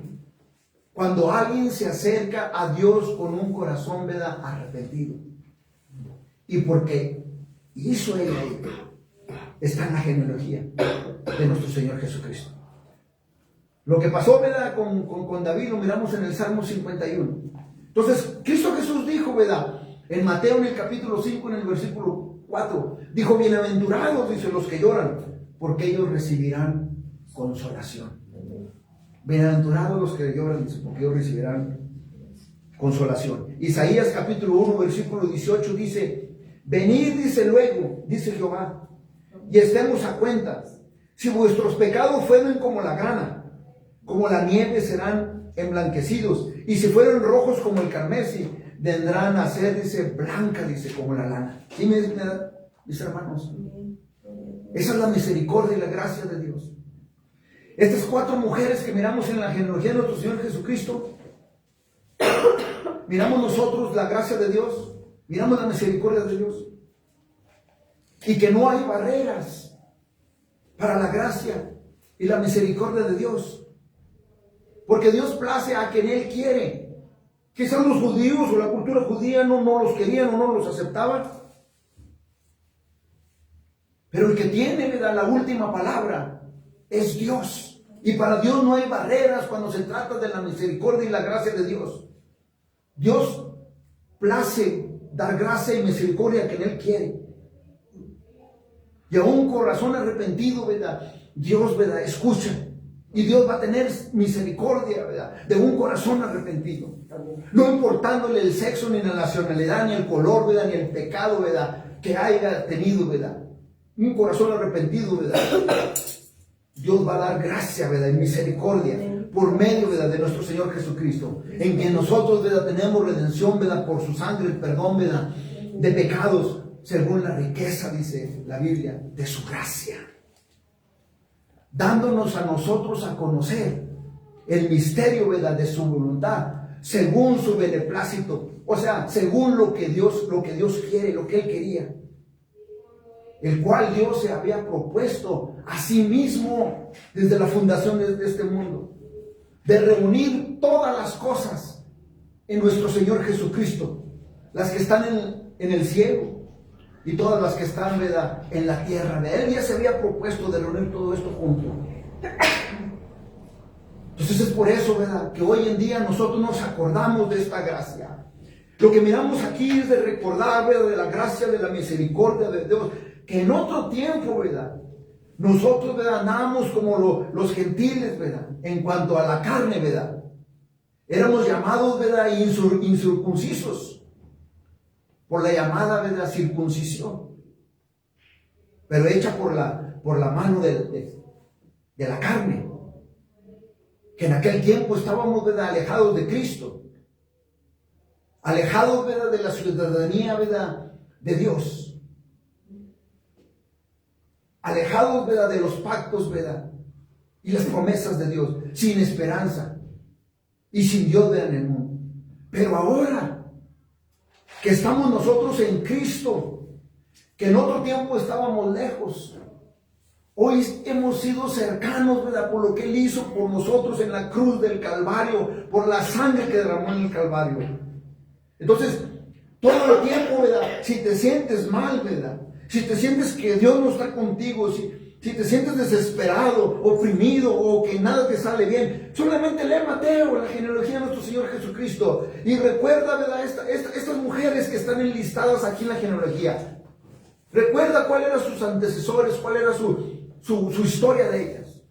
Cuando alguien se acerca a Dios con un corazón, ¿verdad? Arrepentido. Y porque hizo ella, está en la genealogía de nuestro Señor Jesucristo. Lo que pasó, ¿verdad? Con David lo miramos en el Salmo 51. Entonces, Cristo Jesús dijo, ¿verdad? En Mateo, en el capítulo 5, en el versículo 4, dijo: bienaventurados, dice, los que lloran, porque ellos recibirán consolación. Bienaventurados los que lloran, dice, porque ellos recibirán consolación. Isaías capítulo 1, versículo 18 dice: venid, dice luego, dice Jehová, y estemos a cuentas. Si vuestros pecados fueron como la grana, como la nieve serán emblanquecidos, y si fueron rojos como el carmesí, vendrán a ser, dice, blanca, dice, como la lana. ¿Sí me da, mis hermanos? Esa es la misericordia y la gracia de Dios. Estas 4 mujeres que miramos en la genealogía de nuestro Señor Jesucristo, miramos nosotros la gracia de Dios, miramos la misericordia de Dios, y que no hay barreras para la gracia y la misericordia de Dios, porque Dios place a quien Él quiere. Quizás los judíos o la cultura judía no los querían o no los aceptaban, pero el que tiene, ¿verdad?, la última palabra es Dios. Y para Dios no hay barreras cuando se trata de la misericordia y la gracia de Dios. Dios place dar gracia y misericordia a quien Él quiere. Y a un corazón arrepentido, ¿verdad?, Dios, ¿verdad?, escucha. Y Dios va a tener misericordia, ¿verdad?, de un corazón arrepentido. No importándole el sexo, ni la nacionalidad, ni el color, ¿verdad?, ni el pecado, ¿verdad?, que haya tenido, ¿verdad? Un corazón arrepentido, ¿verdad? Dios va a dar gracia, ¿verdad?, y misericordia por medio, ¿verdad?, de nuestro Señor Jesucristo, en quien nosotros, ¿verdad?, tenemos redención, ¿verdad?, por su sangre, el perdón, ¿verdad?, de pecados, según la riqueza, dice la Biblia, de su gracia, dándonos a nosotros a conocer el misterio, ¿verdad?, de su voluntad, según su beneplácito, o sea, según lo que Dios quiere, lo que Él quería. el cual Dios se había propuesto a sí mismo desde la fundación de este mundo, de reunir todas las cosas en nuestro Señor Jesucristo, las que están en el cielo y todas las que están, ¿verdad?, en la tierra. Él ya se había propuesto de reunir todo esto junto. Entonces es por eso, ¿verdad?, que hoy en día nosotros nos acordamos de esta gracia. Lo que miramos aquí es de recordar, ¿verdad?, de la gracia, de la misericordia de Dios, que en otro tiempo, ¿verdad?, nosotros, ¿verdad?, andábamos como los gentiles, ¿verdad?, en cuanto a la carne, ¿verdad?, éramos llamados, ¿verdad?, incircuncisos, por la llamada, ¿verdad?, circuncisión, pero hecha por la mano de la carne, que en aquel tiempo estábamos, ¿verdad?, alejados de Cristo, alejados, ¿verdad?, de la ciudadanía, ¿verdad?, de Dios, alejados, ¿verdad?, de los pactos, ¿verdad?, y las promesas de Dios, sin esperanza y sin Dios, ¿verdad?, en el mundo. Pero ahora que estamos nosotros en Cristo, que en otro tiempo estábamos lejos, hoy hemos sido cercanos, ¿verdad?, por lo que Él hizo por nosotros en la cruz del Calvario, por la sangre que derramó en el Calvario. Entonces, todo el tiempo, ¿verdad?, si te sientes mal, ¿verdad?, si te sientes que Dios no está contigo, si te sientes desesperado, oprimido o que nada te sale bien, solamente lee Mateo, la genealogía de nuestro Señor Jesucristo, y recuerda, ¿verdad?, estas mujeres que están enlistadas aquí en la genealogía. Recuerda cuáles eran sus antecesores, cuál era su historia de ellas.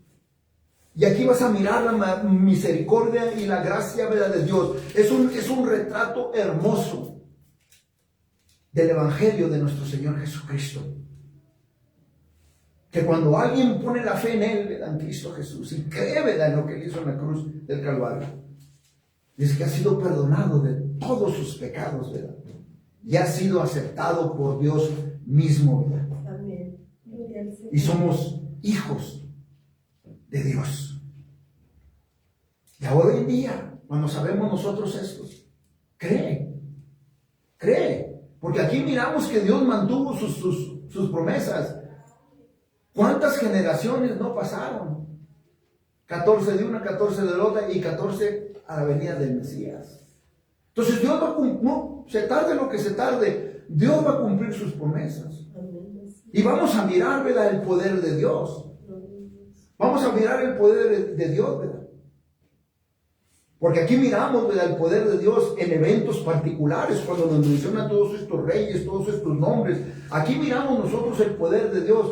Y aquí vas a mirar la misericordia y la gracia, ¿verdad?, de Dios. Es un retrato hermoso del Evangelio de nuestro Señor Jesucristo. Que cuando alguien pone la fe en Él, ¿verdad?, en Cristo Jesús, y cree, ¿verdad?, en lo que Él hizo en la cruz del Calvario, dice que ha sido perdonado de todos sus pecados, ¿verdad?, y ha sido aceptado por Dios mismo, ¿verdad? Amén. Y somos hijos de Dios. Y ahora hoy en día, cuando sabemos nosotros esto, cree, porque aquí miramos que Dios mantuvo sus promesas. ¿Cuántas generaciones no pasaron? 14 de una, 14 de la otra y 14 a la venida del Mesías. Entonces Dios va a cumplir, no, se tarde lo que se tarde, Dios va a cumplir sus promesas. Y vamos a mirar, ¿verdad?, el poder de Dios. Vamos a mirar el poder de Dios, ¿verdad? Porque aquí miramos, ¿verdad?, el poder de Dios en eventos particulares, cuando nos menciona todos estos reyes, todos estos nombres. Aquí miramos nosotros el poder de Dios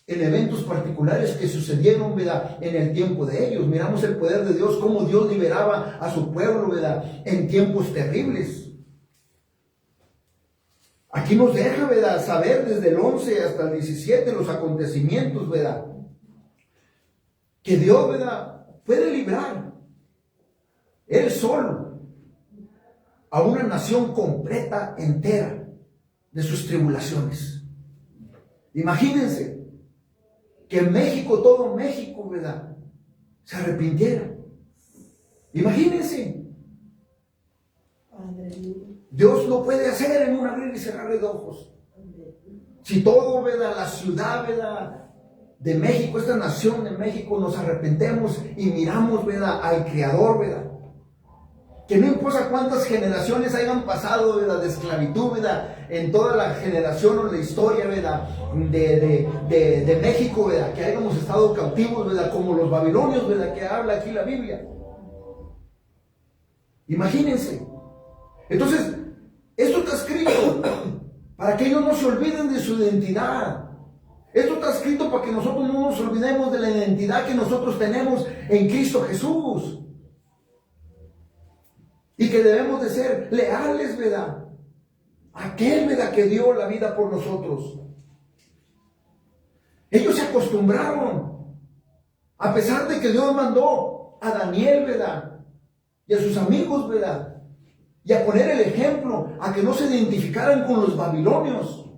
en eventos particulares que sucedieron, ¿verdad?, en el tiempo de ellos. Miramos el poder de Dios, cómo Dios liberaba a su pueblo, ¿verdad?, en tiempos terribles. Aquí nos deja, ¿verdad?, saber desde el 11 hasta el 17 los acontecimientos, ¿verdad?, que Dios, ¿verdad?, puede librar Él solo a una nación completa, entera, de sus tribulaciones. Imagínense que México, todo México, ¿verdad?, se arrepintiera. Imagínense. Dios lo puede hacer en un abrir y cerrar de ojos. Si todo, ¿verdad?, la ciudad, ¿verdad?, de México, esta nación de México, nos arrepentemos y miramos, ¿verdad?, al Creador, ¿verdad?, que no importa cuántas generaciones hayan pasado, ¿verdad?, de esclavitud, ¿verdad?, en toda la generación o la historia, ¿verdad?, de México, ¿verdad?, que hayamos estado cautivos, ¿verdad?, como los babilonios, ¿verdad?, que habla aquí la Biblia. Imagínense. Entonces, esto está escrito para que ellos no se olviden de su identidad. Esto está escrito para que nosotros no nos olvidemos de la identidad que nosotros tenemos en Cristo Jesús. Y que debemos de ser leales, ¿verdad?, a aquel, ¿verdad?, que dio la vida por nosotros. Ellos se acostumbraron, a pesar de que Dios mandó a Daniel, ¿verdad?, y a sus amigos, ¿verdad?, y a poner el ejemplo, a que no se identificaran con los babilonios.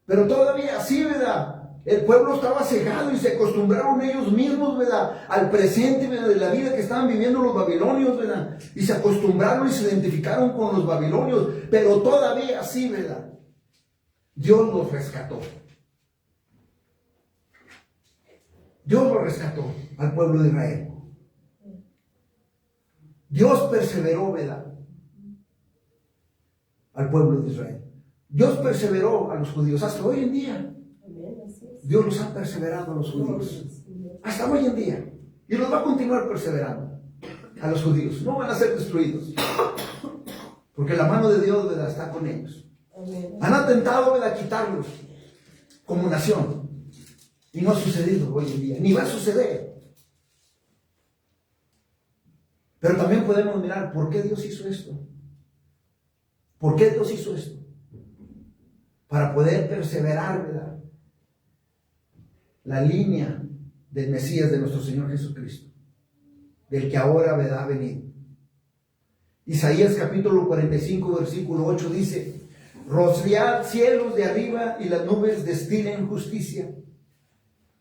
Pero todavía así, ¿verdad?, el pueblo estaba cegado y se acostumbraron ellos mismos, ¿verdad?, al presente, ¿verdad?, de la vida que estaban viviendo los babilonios, ¿verdad?, y se acostumbraron y se identificaron con los babilonios. Pero todavía así, ¿verdad?, Dios los rescató. Dios lo rescató al pueblo de Israel. Dios perseveró, ¿verdad?, al pueblo de Israel. Dios perseveró a los judíos hasta hoy en día. Dios los ha perseverado a los judíos hasta hoy en día, y los va a continuar perseverando a los judíos. No van a ser destruidos, porque la mano de Dios, ¿verdad?, está con ellos. Han atentado, ¿verdad?, a quitarlos como nación, y no ha sucedido hoy en día, ni va a suceder. Pero también podemos mirar por qué Dios hizo esto. ¿Por qué Dios hizo esto? Para poder perseverar, ¿verdad?, la línea del Mesías, de nuestro Señor Jesucristo, del que ahora, ¿verdad?, ha venido. Isaías capítulo 45, versículo 8 dice: rociad cielos de arriba y las nubes destilen justicia.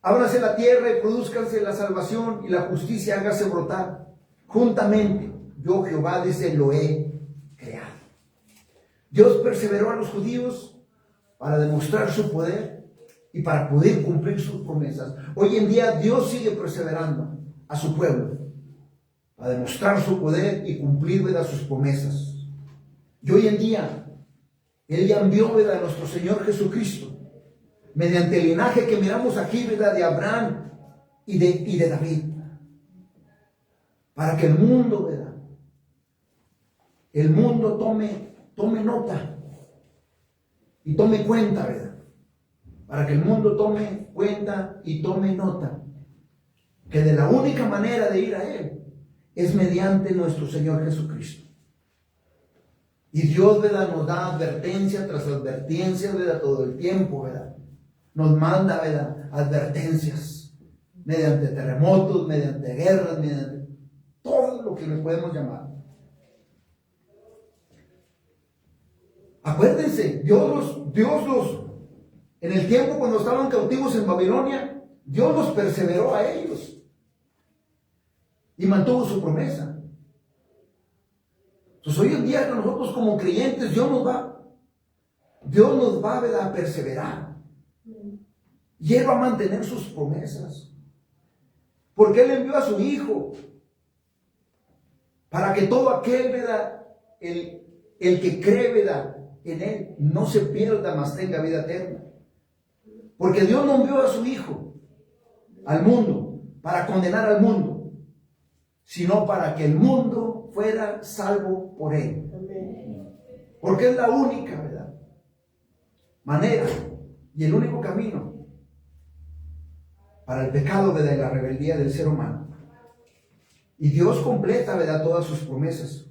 Ábrase la tierra y produzcanse la salvación, y la justicia hágase brotar. Juntamente, yo Jehová desde lo he creado. Dios perseveró a los judíos para demostrar su poder y para poder cumplir sus promesas. Hoy en día Dios sigue perseverando a su pueblo a demostrar su poder y cumplir, ¿verdad?, sus promesas. Y hoy en día Él ya envió, ¿verdad?, a nuestro Señor Jesucristo mediante el linaje que miramos aquí, ¿verdad?, de Abraham y de David, para que el mundo, ¿verdad?, el mundo tome nota y tome cuenta, ¿verdad?, para que el mundo tome cuenta y tome nota que de la única manera de ir a Él es mediante nuestro Señor Jesucristo. Y Dios, ¿verdad?, nos da advertencia tras advertencia, ¿verdad?, todo el tiempo, ¿verdad? Nos manda, ¿verdad?, advertencias mediante terremotos, mediante guerras, mediante todo lo que le podemos llamar. Acuérdense, en el tiempo cuando estaban cautivos en Babilonia, Dios los perseveró a ellos y mantuvo su promesa. Entonces hoy en día nosotros como creyentes, Dios nos va, ¿verdad?, a perseverar, y Él va a mantener sus promesas, porque Él envió a su Hijo para que todo aquel, ¿verdad?, el que cree, ¿verdad?, en Él no se pierda, mas tenga vida eterna. Porque Dios no envió a su Hijo al mundo para condenar al mundo, sino para que el mundo fuera salvo por Él. Porque es la única, ¿verdad?, manera y el único camino para el pecado, ¿verdad?, y la rebeldía del ser humano. Y Dios completa, ¿verdad?, todas sus promesas.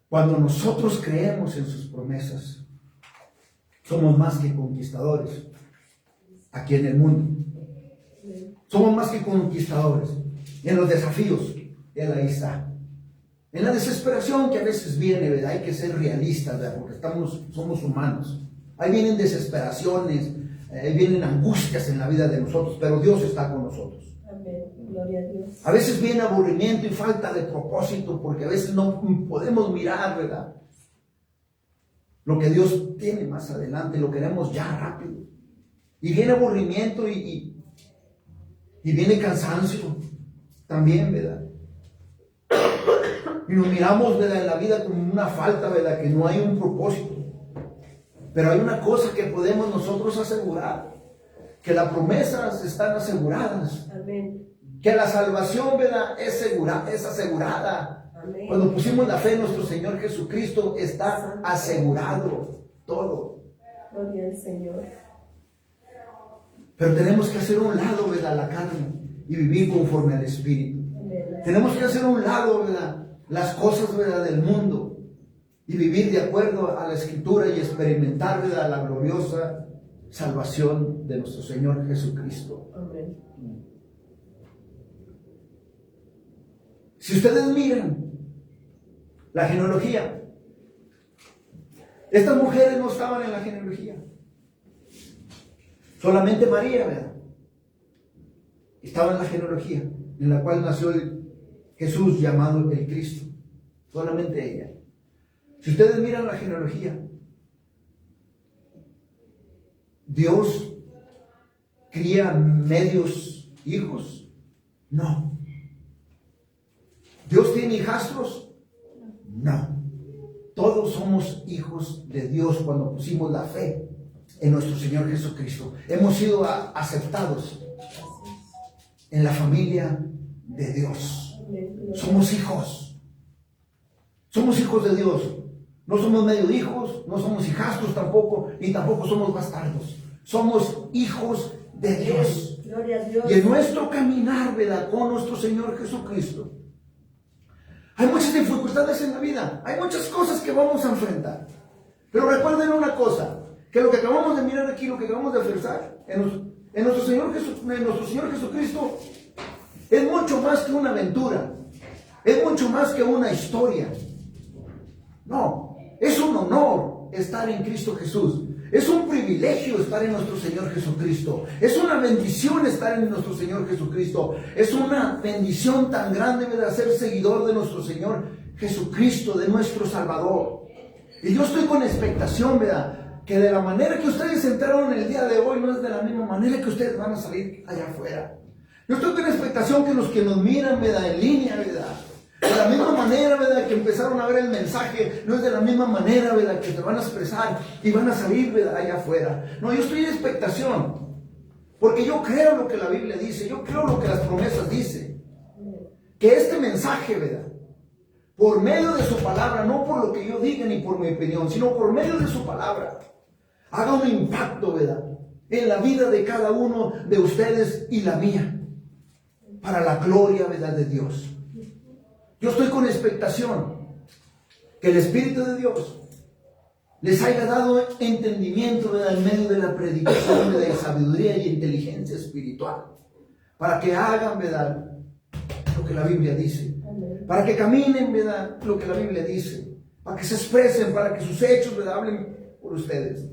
Cuando nosotros creemos en sus promesas, somos más que conquistadores aquí en el mundo. Somos más que conquistadores. En los desafíos, Él ahí está. En la desesperación que a veces viene, ¿verdad?, hay que ser realistas, ¿verdad?, porque somos humanos. Ahí vienen desesperaciones, vienen angustias en la vida de nosotros, pero Dios está con nosotros. Amén. Gloria a Dios. A veces viene aburrimiento y falta de propósito, porque a veces no podemos mirar, ¿verdad?, lo que Dios tiene más adelante, lo queremos ya rápido. Y viene aburrimiento y viene cansancio también, ¿verdad? Y nos miramos, ¿verdad?, en la vida como una falta, ¿verdad?, que no hay un propósito. Pero hay una cosa que podemos nosotros asegurar, que las promesas están aseguradas. Amén. Que la salvación, ¿verdad?, es asegurada. Amén. Cuando pusimos la fe en nuestro Señor Jesucristo, está asegurado todo. Gloria al Señor. Pero tenemos que hacer un lado, ¿verdad?, la carne y vivir conforme al Espíritu. Amén. Tenemos que hacer un lado, ¿verdad?, las cosas, ¿verdad?, del mundo y vivir de acuerdo a la Escritura y experimentar, ¿verdad?, la gloriosa salvación de nuestro Señor Jesucristo. Amén. Si ustedes miran la genealogía, estas mujeres no estaban en la genealogía. Solamente María, ¿verdad?, estaba en la genealogía en la cual nació Jesús llamado el Cristo. Solamente ella. Si ustedes miran la genealogía, Dios cría medios hijos? No. ¿Dios tiene hijastros? No. Todos somos hijos de Dios cuando pusimos la fe en nuestro Señor Jesucristo. Hemos sido aceptados en la familia de Dios. Somos hijos. Somos hijos de Dios. No somos medio hijos, no somos hijastros tampoco, ni tampoco somos bastardos. Somos hijos de Dios. Gloria a Dios. Y en nuestro caminar, ¿verdad?, con nuestro Señor Jesucristo, hay muchas dificultades en la vida. Hay muchas cosas que vamos a enfrentar. Pero recuerden una cosa, que lo que acabamos de mirar aquí, lo que acabamos de ofrecer en nuestro Señor Jesucristo, es mucho más que una aventura. Es mucho más que una historia. No, es un honor estar en Cristo Jesús. Es un privilegio estar en nuestro Señor Jesucristo. Es una bendición estar en nuestro Señor Jesucristo. Es una bendición tan grande de ser seguidor de nuestro Señor Jesucristo, de nuestro Salvador. Y yo estoy con expectación, ¿verdad?, que de la manera que ustedes entraron el día de hoy no es de la misma manera que ustedes van a salir allá afuera. Yo estoy con expectación que los que nos miran, ¿verdad?, en línea, ¿verdad?, de la misma manera, ¿verdad?, que empezaron a ver el mensaje, no es de la misma manera, ¿verdad?, que se van a expresar y van a salir, ¿verdad?, allá afuera. No, yo estoy en expectación, porque yo creo lo que la Biblia dice, yo creo lo que las promesas dicen, que este mensaje, ¿verdad?, por medio de su palabra, no por lo que yo diga ni por mi opinión, sino por medio de su palabra, haga un impacto, ¿verdad?, en la vida de cada uno de ustedes y la mía, para la gloria, ¿verdad?, de Dios. Yo estoy con expectación que el Espíritu de Dios les haya dado entendimiento, ¿verdad?, en medio de la predicación, ¿verdad?, de sabiduría y inteligencia espiritual, para que hagan, ¿verdad?, lo que la Biblia dice, para que caminen, ¿verdad?, lo que la Biblia dice, para que se expresen, para que sus hechos, ¿verdad?, hablen por ustedes.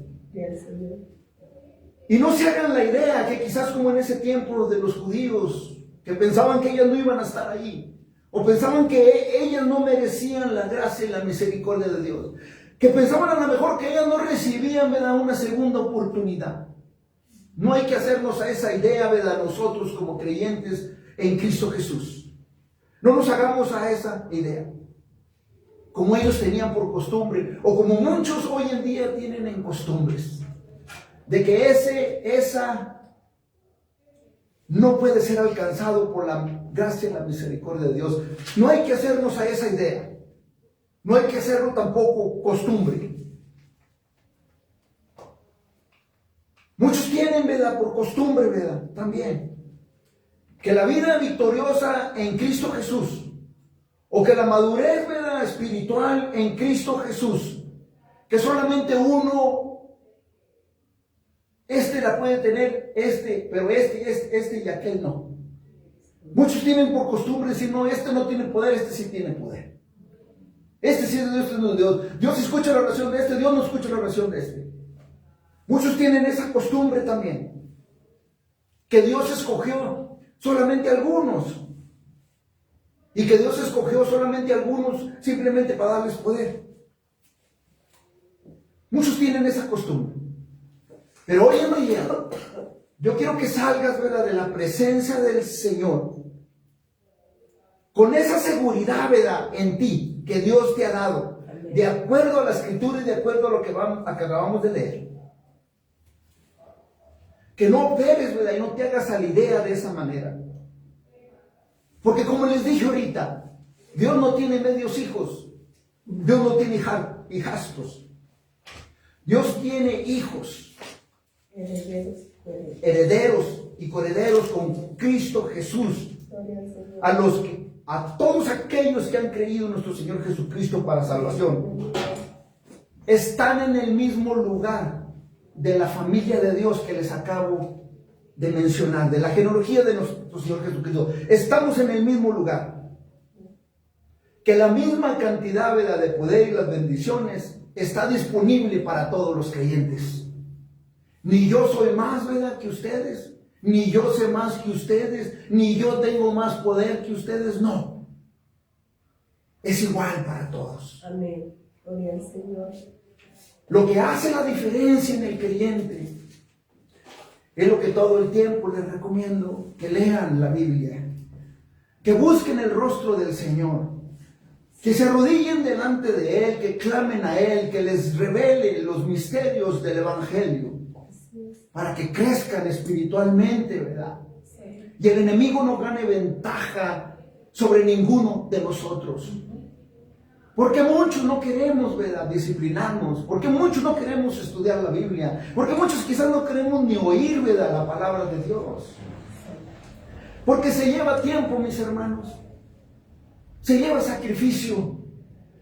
Y no se hagan la idea que quizás como en ese tiempo de los judíos, que pensaban que ellas no iban a estar ahí, o pensaban que ellas no merecían la gracia y la misericordia de Dios, que pensaban a lo mejor que ellas no recibían, ¿verdad?, una segunda oportunidad. No hay que hacernos a esa idea, ¿verdad?, nosotros como creyentes en Cristo Jesús. No nos hagamos a esa idea, como ellos tenían por costumbre, o como muchos hoy en día tienen en costumbres, de que esa no puede ser alcanzado por la gracia y la misericordia de Dios. No hay que hacernos a esa idea. No hay que hacerlo tampoco costumbre. Muchos tienen, ¿verdad?, por costumbre, ¿verdad?, también, que la vida victoriosa en Cristo Jesús, o que la madurez, ¿verdad?, espiritual en Cristo Jesús, que solamente uno, la puede tener, pero este y aquel no. Muchos tienen por costumbre decir, no, este no tiene poder, este sí tiene poder. Este sí es de Dios, este no es de Dios. Dios escucha la oración de este, Dios no escucha la oración de este. Muchos tienen esa costumbre también, que Dios escogió solamente a algunos, y que Dios escogió solamente a algunos simplemente para darles poder. Muchos tienen esa costumbre. Pero hoy en día, yo quiero que salgas, ¿verdad?, de la presencia del Señor con esa seguridad, ¿verdad?, en ti, que Dios te ha dado, de acuerdo a la Escritura y de acuerdo a lo que acabamos de leer. Que no operes, ¿verdad?, y no te hagas a la idea de esa manera. Porque como les dije ahorita, Dios no tiene medios hijos, Dios no tiene hijastros, Dios tiene hijos. Herederos y coherederos con Cristo Jesús, a todos aquellos que han creído en nuestro Señor Jesucristo para salvación, están en el mismo lugar de la familia de Dios que les acabo de mencionar, de la genealogía de nuestro Señor Jesucristo. Estamos en el mismo lugar, que la misma cantidad, ¿verdad?, de poder y las bendiciones está disponible para todos los creyentes. Ni yo soy más, ¿verdad?, que ustedes, ni yo sé más que ustedes, ni yo tengo más poder que ustedes, no. Es igual para todos. Amén. Gloria al Señor. Lo que hace la diferencia en el creyente Es lo que todo el tiempo les recomiendo, que lean la Biblia, que busquen el rostro del Señor, que se arrodillen delante de Él, que clamen a Él, que les revele los misterios del Evangelio, para que crezcan espiritualmente, ¿verdad? Y el enemigo no gane ventaja sobre ninguno de nosotros. Porque muchos no queremos, ¿verdad?, disciplinarnos. Porque muchos no queremos estudiar la Biblia. Porque muchos quizás no queremos ni oír, ¿verdad?, la palabra de Dios. Porque se lleva tiempo, mis hermanos. Se lleva sacrificio.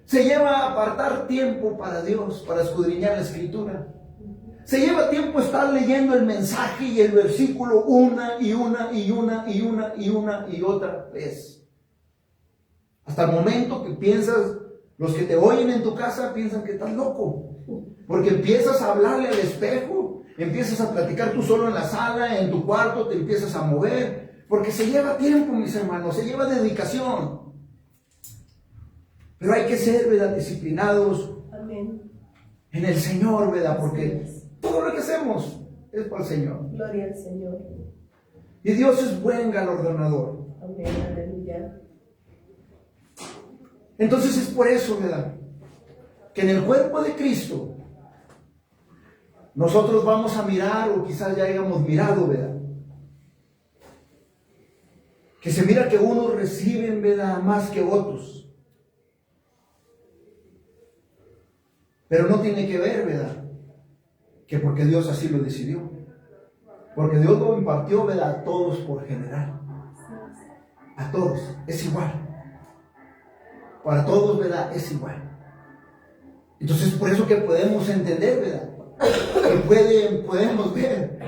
Se lleva apartar tiempo para Dios, para escudriñar la Escritura. Se lleva tiempo estar leyendo el mensaje y el versículo una y otra vez. Hasta el momento que piensas, los que te oyen en tu casa piensan que estás loco. Porque empiezas a hablarle al espejo, empiezas a platicar tú solo en la sala, en tu cuarto, te empiezas a mover. Porque se lleva tiempo, mis hermanos, se lleva dedicación. Pero hay que ser, ¿verdad?, disciplinados. Amén. En el Señor, ¿verdad? Porque todo lo que hacemos es para el Señor. Gloria al Señor. Y Dios es buen galardonador. Amén. Aleluya. Entonces es por eso, ¿verdad?, que en el cuerpo de Cristo nosotros vamos a mirar, o quizás ya hayamos mirado, ¿verdad?, que se mira que unos reciben, ¿verdad?, más que otros. Pero no tiene que ver, ¿verdad?, que porque Dios así lo decidió. Porque Dios lo impartió, ¿verdad?, a todos por general. A todos, es igual. Para todos, ¿verdad?, es igual. Entonces, por eso que podemos entender, ¿verdad?, que podemos ver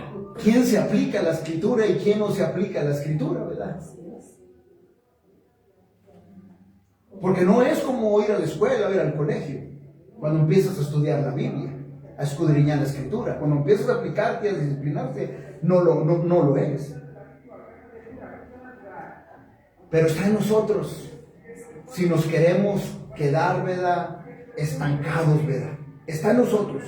quién se aplica a la Escritura y quién no se aplica a la Escritura, ¿verdad? Porque no es como ir a la escuela o ir al colegio, cuando empiezas a estudiar la Biblia, a escudriñar la Escritura. Cuando empiezas a aplicarte, a disciplinarte, no lo es. Pero está en nosotros. Si nos queremos quedar, ¿verdad?, estancados, ¿verdad? Está en nosotros.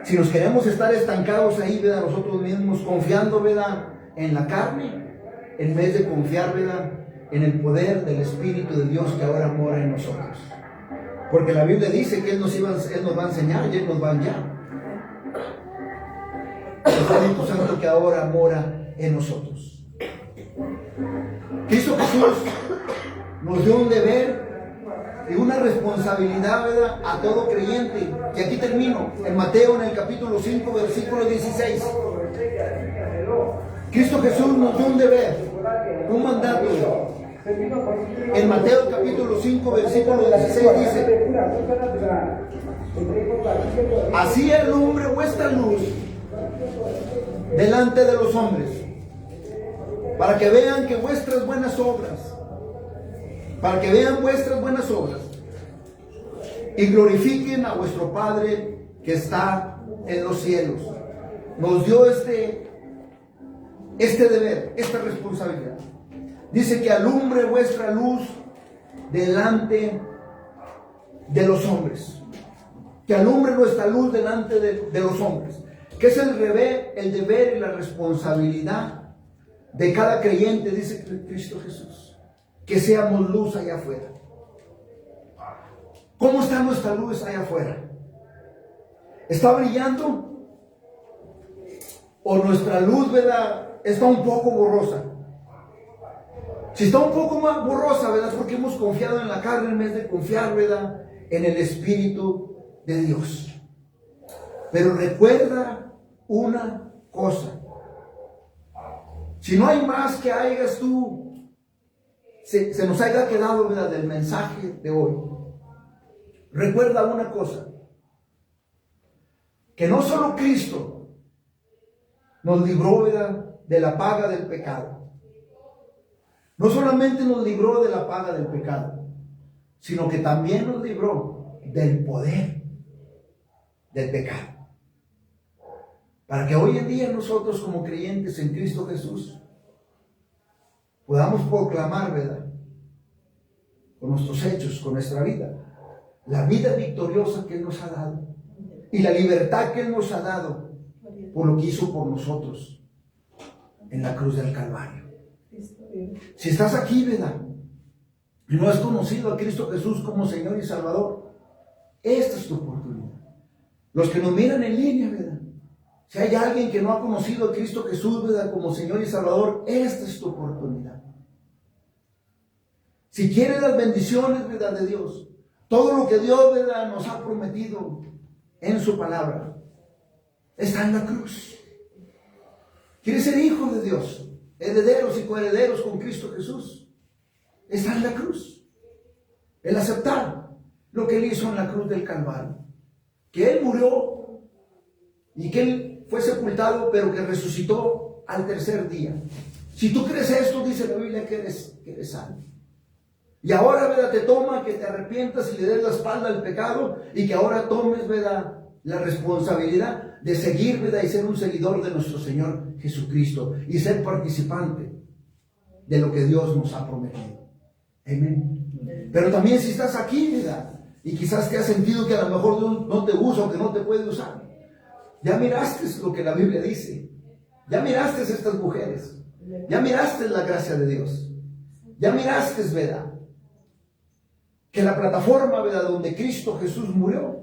Si nos queremos estar estancados ahí, ¿verdad?, nosotros mismos, confiando, ¿verdad?, en la carne, en vez de confiar, ¿verdad?, en el poder del Espíritu de Dios que ahora mora en nosotros. Porque la Biblia dice que Él nos va a enseñar y Él nos va a guiar. El Espíritu Santo que ahora mora en nosotros. Cristo Jesús nos dio un deber y una responsabilidad, ¿verdad?, a todo creyente. Y aquí termino, en Mateo, en el capítulo 5, versículo 16. Cristo Jesús nos dio un deber, un mandato. En Mateo capítulo 5, versículo 16 dice: así alumbre vuestra luz delante de los hombres, para que vean vuestras buenas obras, y glorifiquen a vuestro Padre que está en los cielos. Nos dio este deber, esta responsabilidad. Dice que alumbre vuestra luz delante de los hombres. Que alumbre nuestra luz delante de los hombres. Que es el deber y la responsabilidad de cada creyente, dice Cristo Jesús. Que seamos luz allá afuera. ¿Cómo está nuestra luz allá afuera? ¿Está brillando? ¿O nuestra luz, ¿verdad?, está un poco borrosa? Si está un poco más borrosa, ¿verdad?, es porque hemos confiado en la carne en vez de confiar, ¿verdad?, en el Espíritu de Dios. Pero recuerda una cosa: si no hay más que hayas tú, se nos haya quedado, ¿verdad?, del mensaje de hoy, recuerda una cosa: que no solo Cristo nos libró, ¿verdad?, de la paga del pecado. No solamente nos libró de la paga del pecado, sino que también nos libró del poder del pecado. Para que hoy en día nosotros, como creyentes en Cristo Jesús, podamos proclamar, ¿verdad?, con nuestros hechos, con nuestra vida, la vida victoriosa que Él nos ha dado y la libertad que Él nos ha dado por lo que hizo por nosotros en la cruz del Calvario. Si estás aquí, ¿verdad?, y no has conocido a Cristo Jesús como Señor y Salvador, esta es tu oportunidad. Los que nos miran en línea, ¿verdad?, si hay alguien que no ha conocido a Cristo Jesús, ¿verdad?, como Señor y Salvador, esta es tu oportunidad. Si quieres las bendiciones, ¿verdad?, de Dios, todo lo que Dios, ¿verdad?, nos ha prometido en su palabra, está en la cruz. ¿Quieres ser hijo de Dios, herederos y coherederos con Cristo Jesús? Está en la cruz. El aceptar lo que Él hizo en la cruz del Calvario, que Él murió y que Él fue sepultado, pero que resucitó al tercer día. Si tú crees esto, dice la Biblia, que eres salvo. Y ahora, ¿verdad?, te toma que te arrepientas y le des la espalda al pecado, y que ahora tomes, ¿verdad?, la responsabilidad de seguir, ¿verdad?, y ser un seguidor de nuestro Señor Jesucristo y ser participante de lo que Dios nos ha prometido. Amén. Pero también si estás aquí, ¿verdad?, y quizás te has sentido que a lo mejor Dios no te usa o que no te puede usar, ya miraste lo que la Biblia dice, ya miraste estas mujeres, ya miraste la gracia de Dios, ya miraste, ¿verdad?, que la plataforma, ¿verdad?, donde Cristo Jesús murió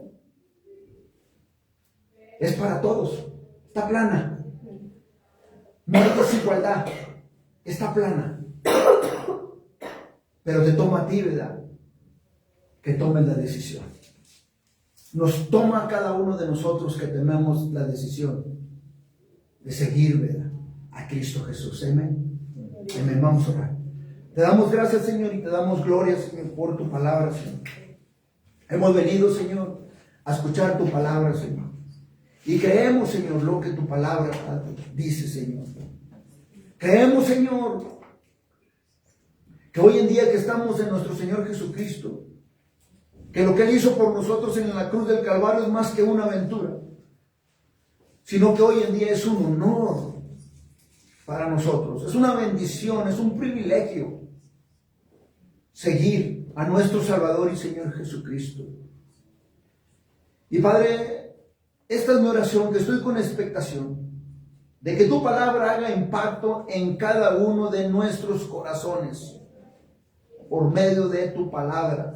es para todos, está plana, no hay desigualdad, está plana, pero te toma a ti, ¿verdad?, que tomes la decisión. Nos toma a cada uno de nosotros que tomemos la decisión de seguir, ¿verdad?, a Cristo Jesús. Amén. Amén. Vamos a orar. Te damos gracias, Señor, y te damos gloria, Señor, por tu palabra, Señor. Hemos venido, Señor, a escuchar tu palabra, Señor. Y creemos, Señor, lo que tu palabra dice, Señor. Creemos, Señor, que hoy en día que estamos en nuestro Señor Jesucristo, que lo que Él hizo por nosotros en la cruz del Calvario es más que una aventura, sino que hoy en día es un honor para nosotros, es una bendición, es un privilegio seguir a nuestro Salvador y Señor Jesucristo. Y Padre, esta es mi oración, que estoy con expectación de que tu palabra haga impacto en cada uno de nuestros corazones por medio de tu palabra,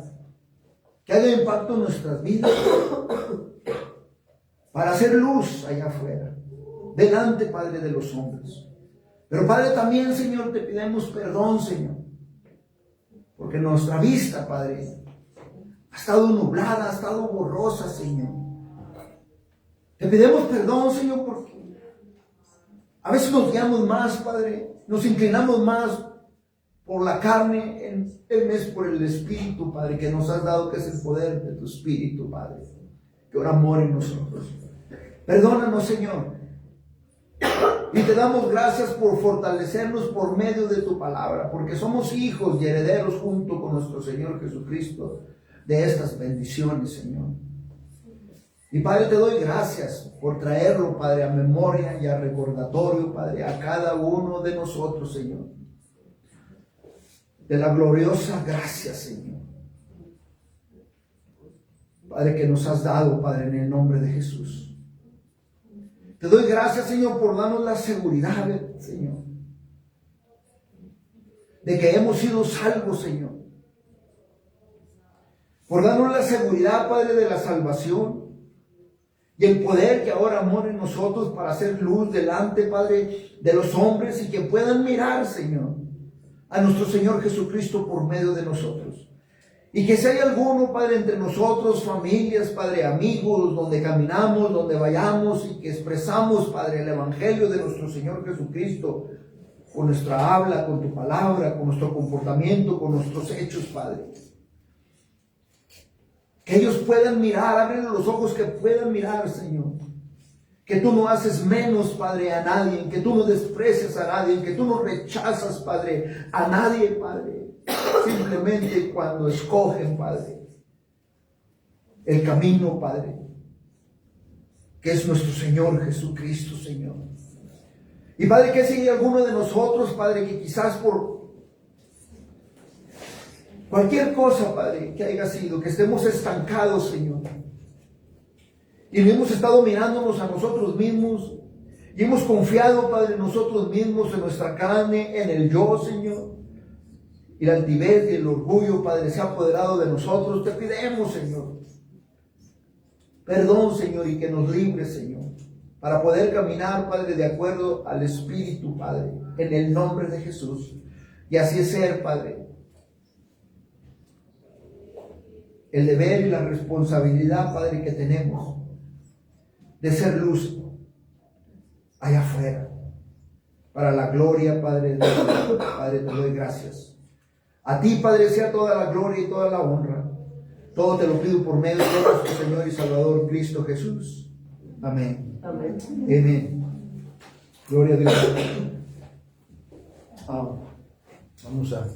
que haga impacto en nuestras vidas para hacer luz allá afuera, delante, Padre, de los hombres. Pero Padre, también, Señor, te pedimos perdón, Señor, porque nuestra vista, Padre, ha estado nublada, ha estado borrosa, Señor. Te pedimos perdón, Señor, porque a veces nos guiamos más, Padre, nos inclinamos más por la carne en vez por el Espíritu, Padre, que nos has dado, que es el poder de tu Espíritu, Padre, que ora amor en nosotros. Perdónanos, Señor, y te damos gracias por fortalecernos por medio de tu palabra, porque somos hijos y herederos junto con nuestro Señor Jesucristo de estas bendiciones, Señor. Y Padre, te doy gracias por traerlo, Padre, a memoria y a recordatorio, Padre, a cada uno de nosotros, Señor, de la gloriosa gracia, Señor, Padre, que nos has dado, Padre, en el nombre de Jesús. Te doy gracias, Señor, por darnos la seguridad, Señor, de que hemos sido salvos, Señor, por darnos la seguridad, Padre, de la salvación y el poder que ahora mora en nosotros para hacer luz delante, Padre, de los hombres, y que puedan mirar, Señor, a nuestro Señor Jesucristo por medio de nosotros. Y que si hay alguno, Padre, entre nosotros, familias, Padre, amigos, donde caminamos, donde vayamos, y que expresamos, Padre, el Evangelio de nuestro Señor Jesucristo, con nuestra habla, con tu palabra, con nuestro comportamiento, con nuestros hechos, Padre, que ellos puedan mirar, ábrele los ojos, que puedan mirar, Señor, que tú no haces menos, Padre, a nadie, que tú no desprecias a nadie, que tú no rechazas, Padre, a nadie, Padre. Simplemente cuando escogen, Padre, el camino, Padre, que es nuestro Señor Jesucristo, Señor. Y Padre, que si hay alguno de nosotros, Padre, que quizás por cualquier cosa, Padre, que haya sido, que estemos estancados, Señor, y no hemos estado mirándonos a nosotros mismos Y hemos confiado, Padre, en nosotros mismos, en nuestra carne, en el yo, Señor. Y la altivez y el orgullo, Padre, se ha apoderado de nosotros. Te pidemos, Señor, perdón, Señor, y que nos libres, Señor, para poder caminar, Padre, de acuerdo al Espíritu, Padre, en el nombre de Jesús. Y así es ser, Padre, el deber y la responsabilidad, Padre, que tenemos de ser luz allá afuera, para la gloria, Padre de Dios. Padre, te doy gracias. A ti, Padre, sea toda la gloria y toda la honra. Todo te lo pido por medio de nuestro Señor y Salvador Cristo Jesús. Amén. Amén. Amén. Gloria a Dios. Vamos a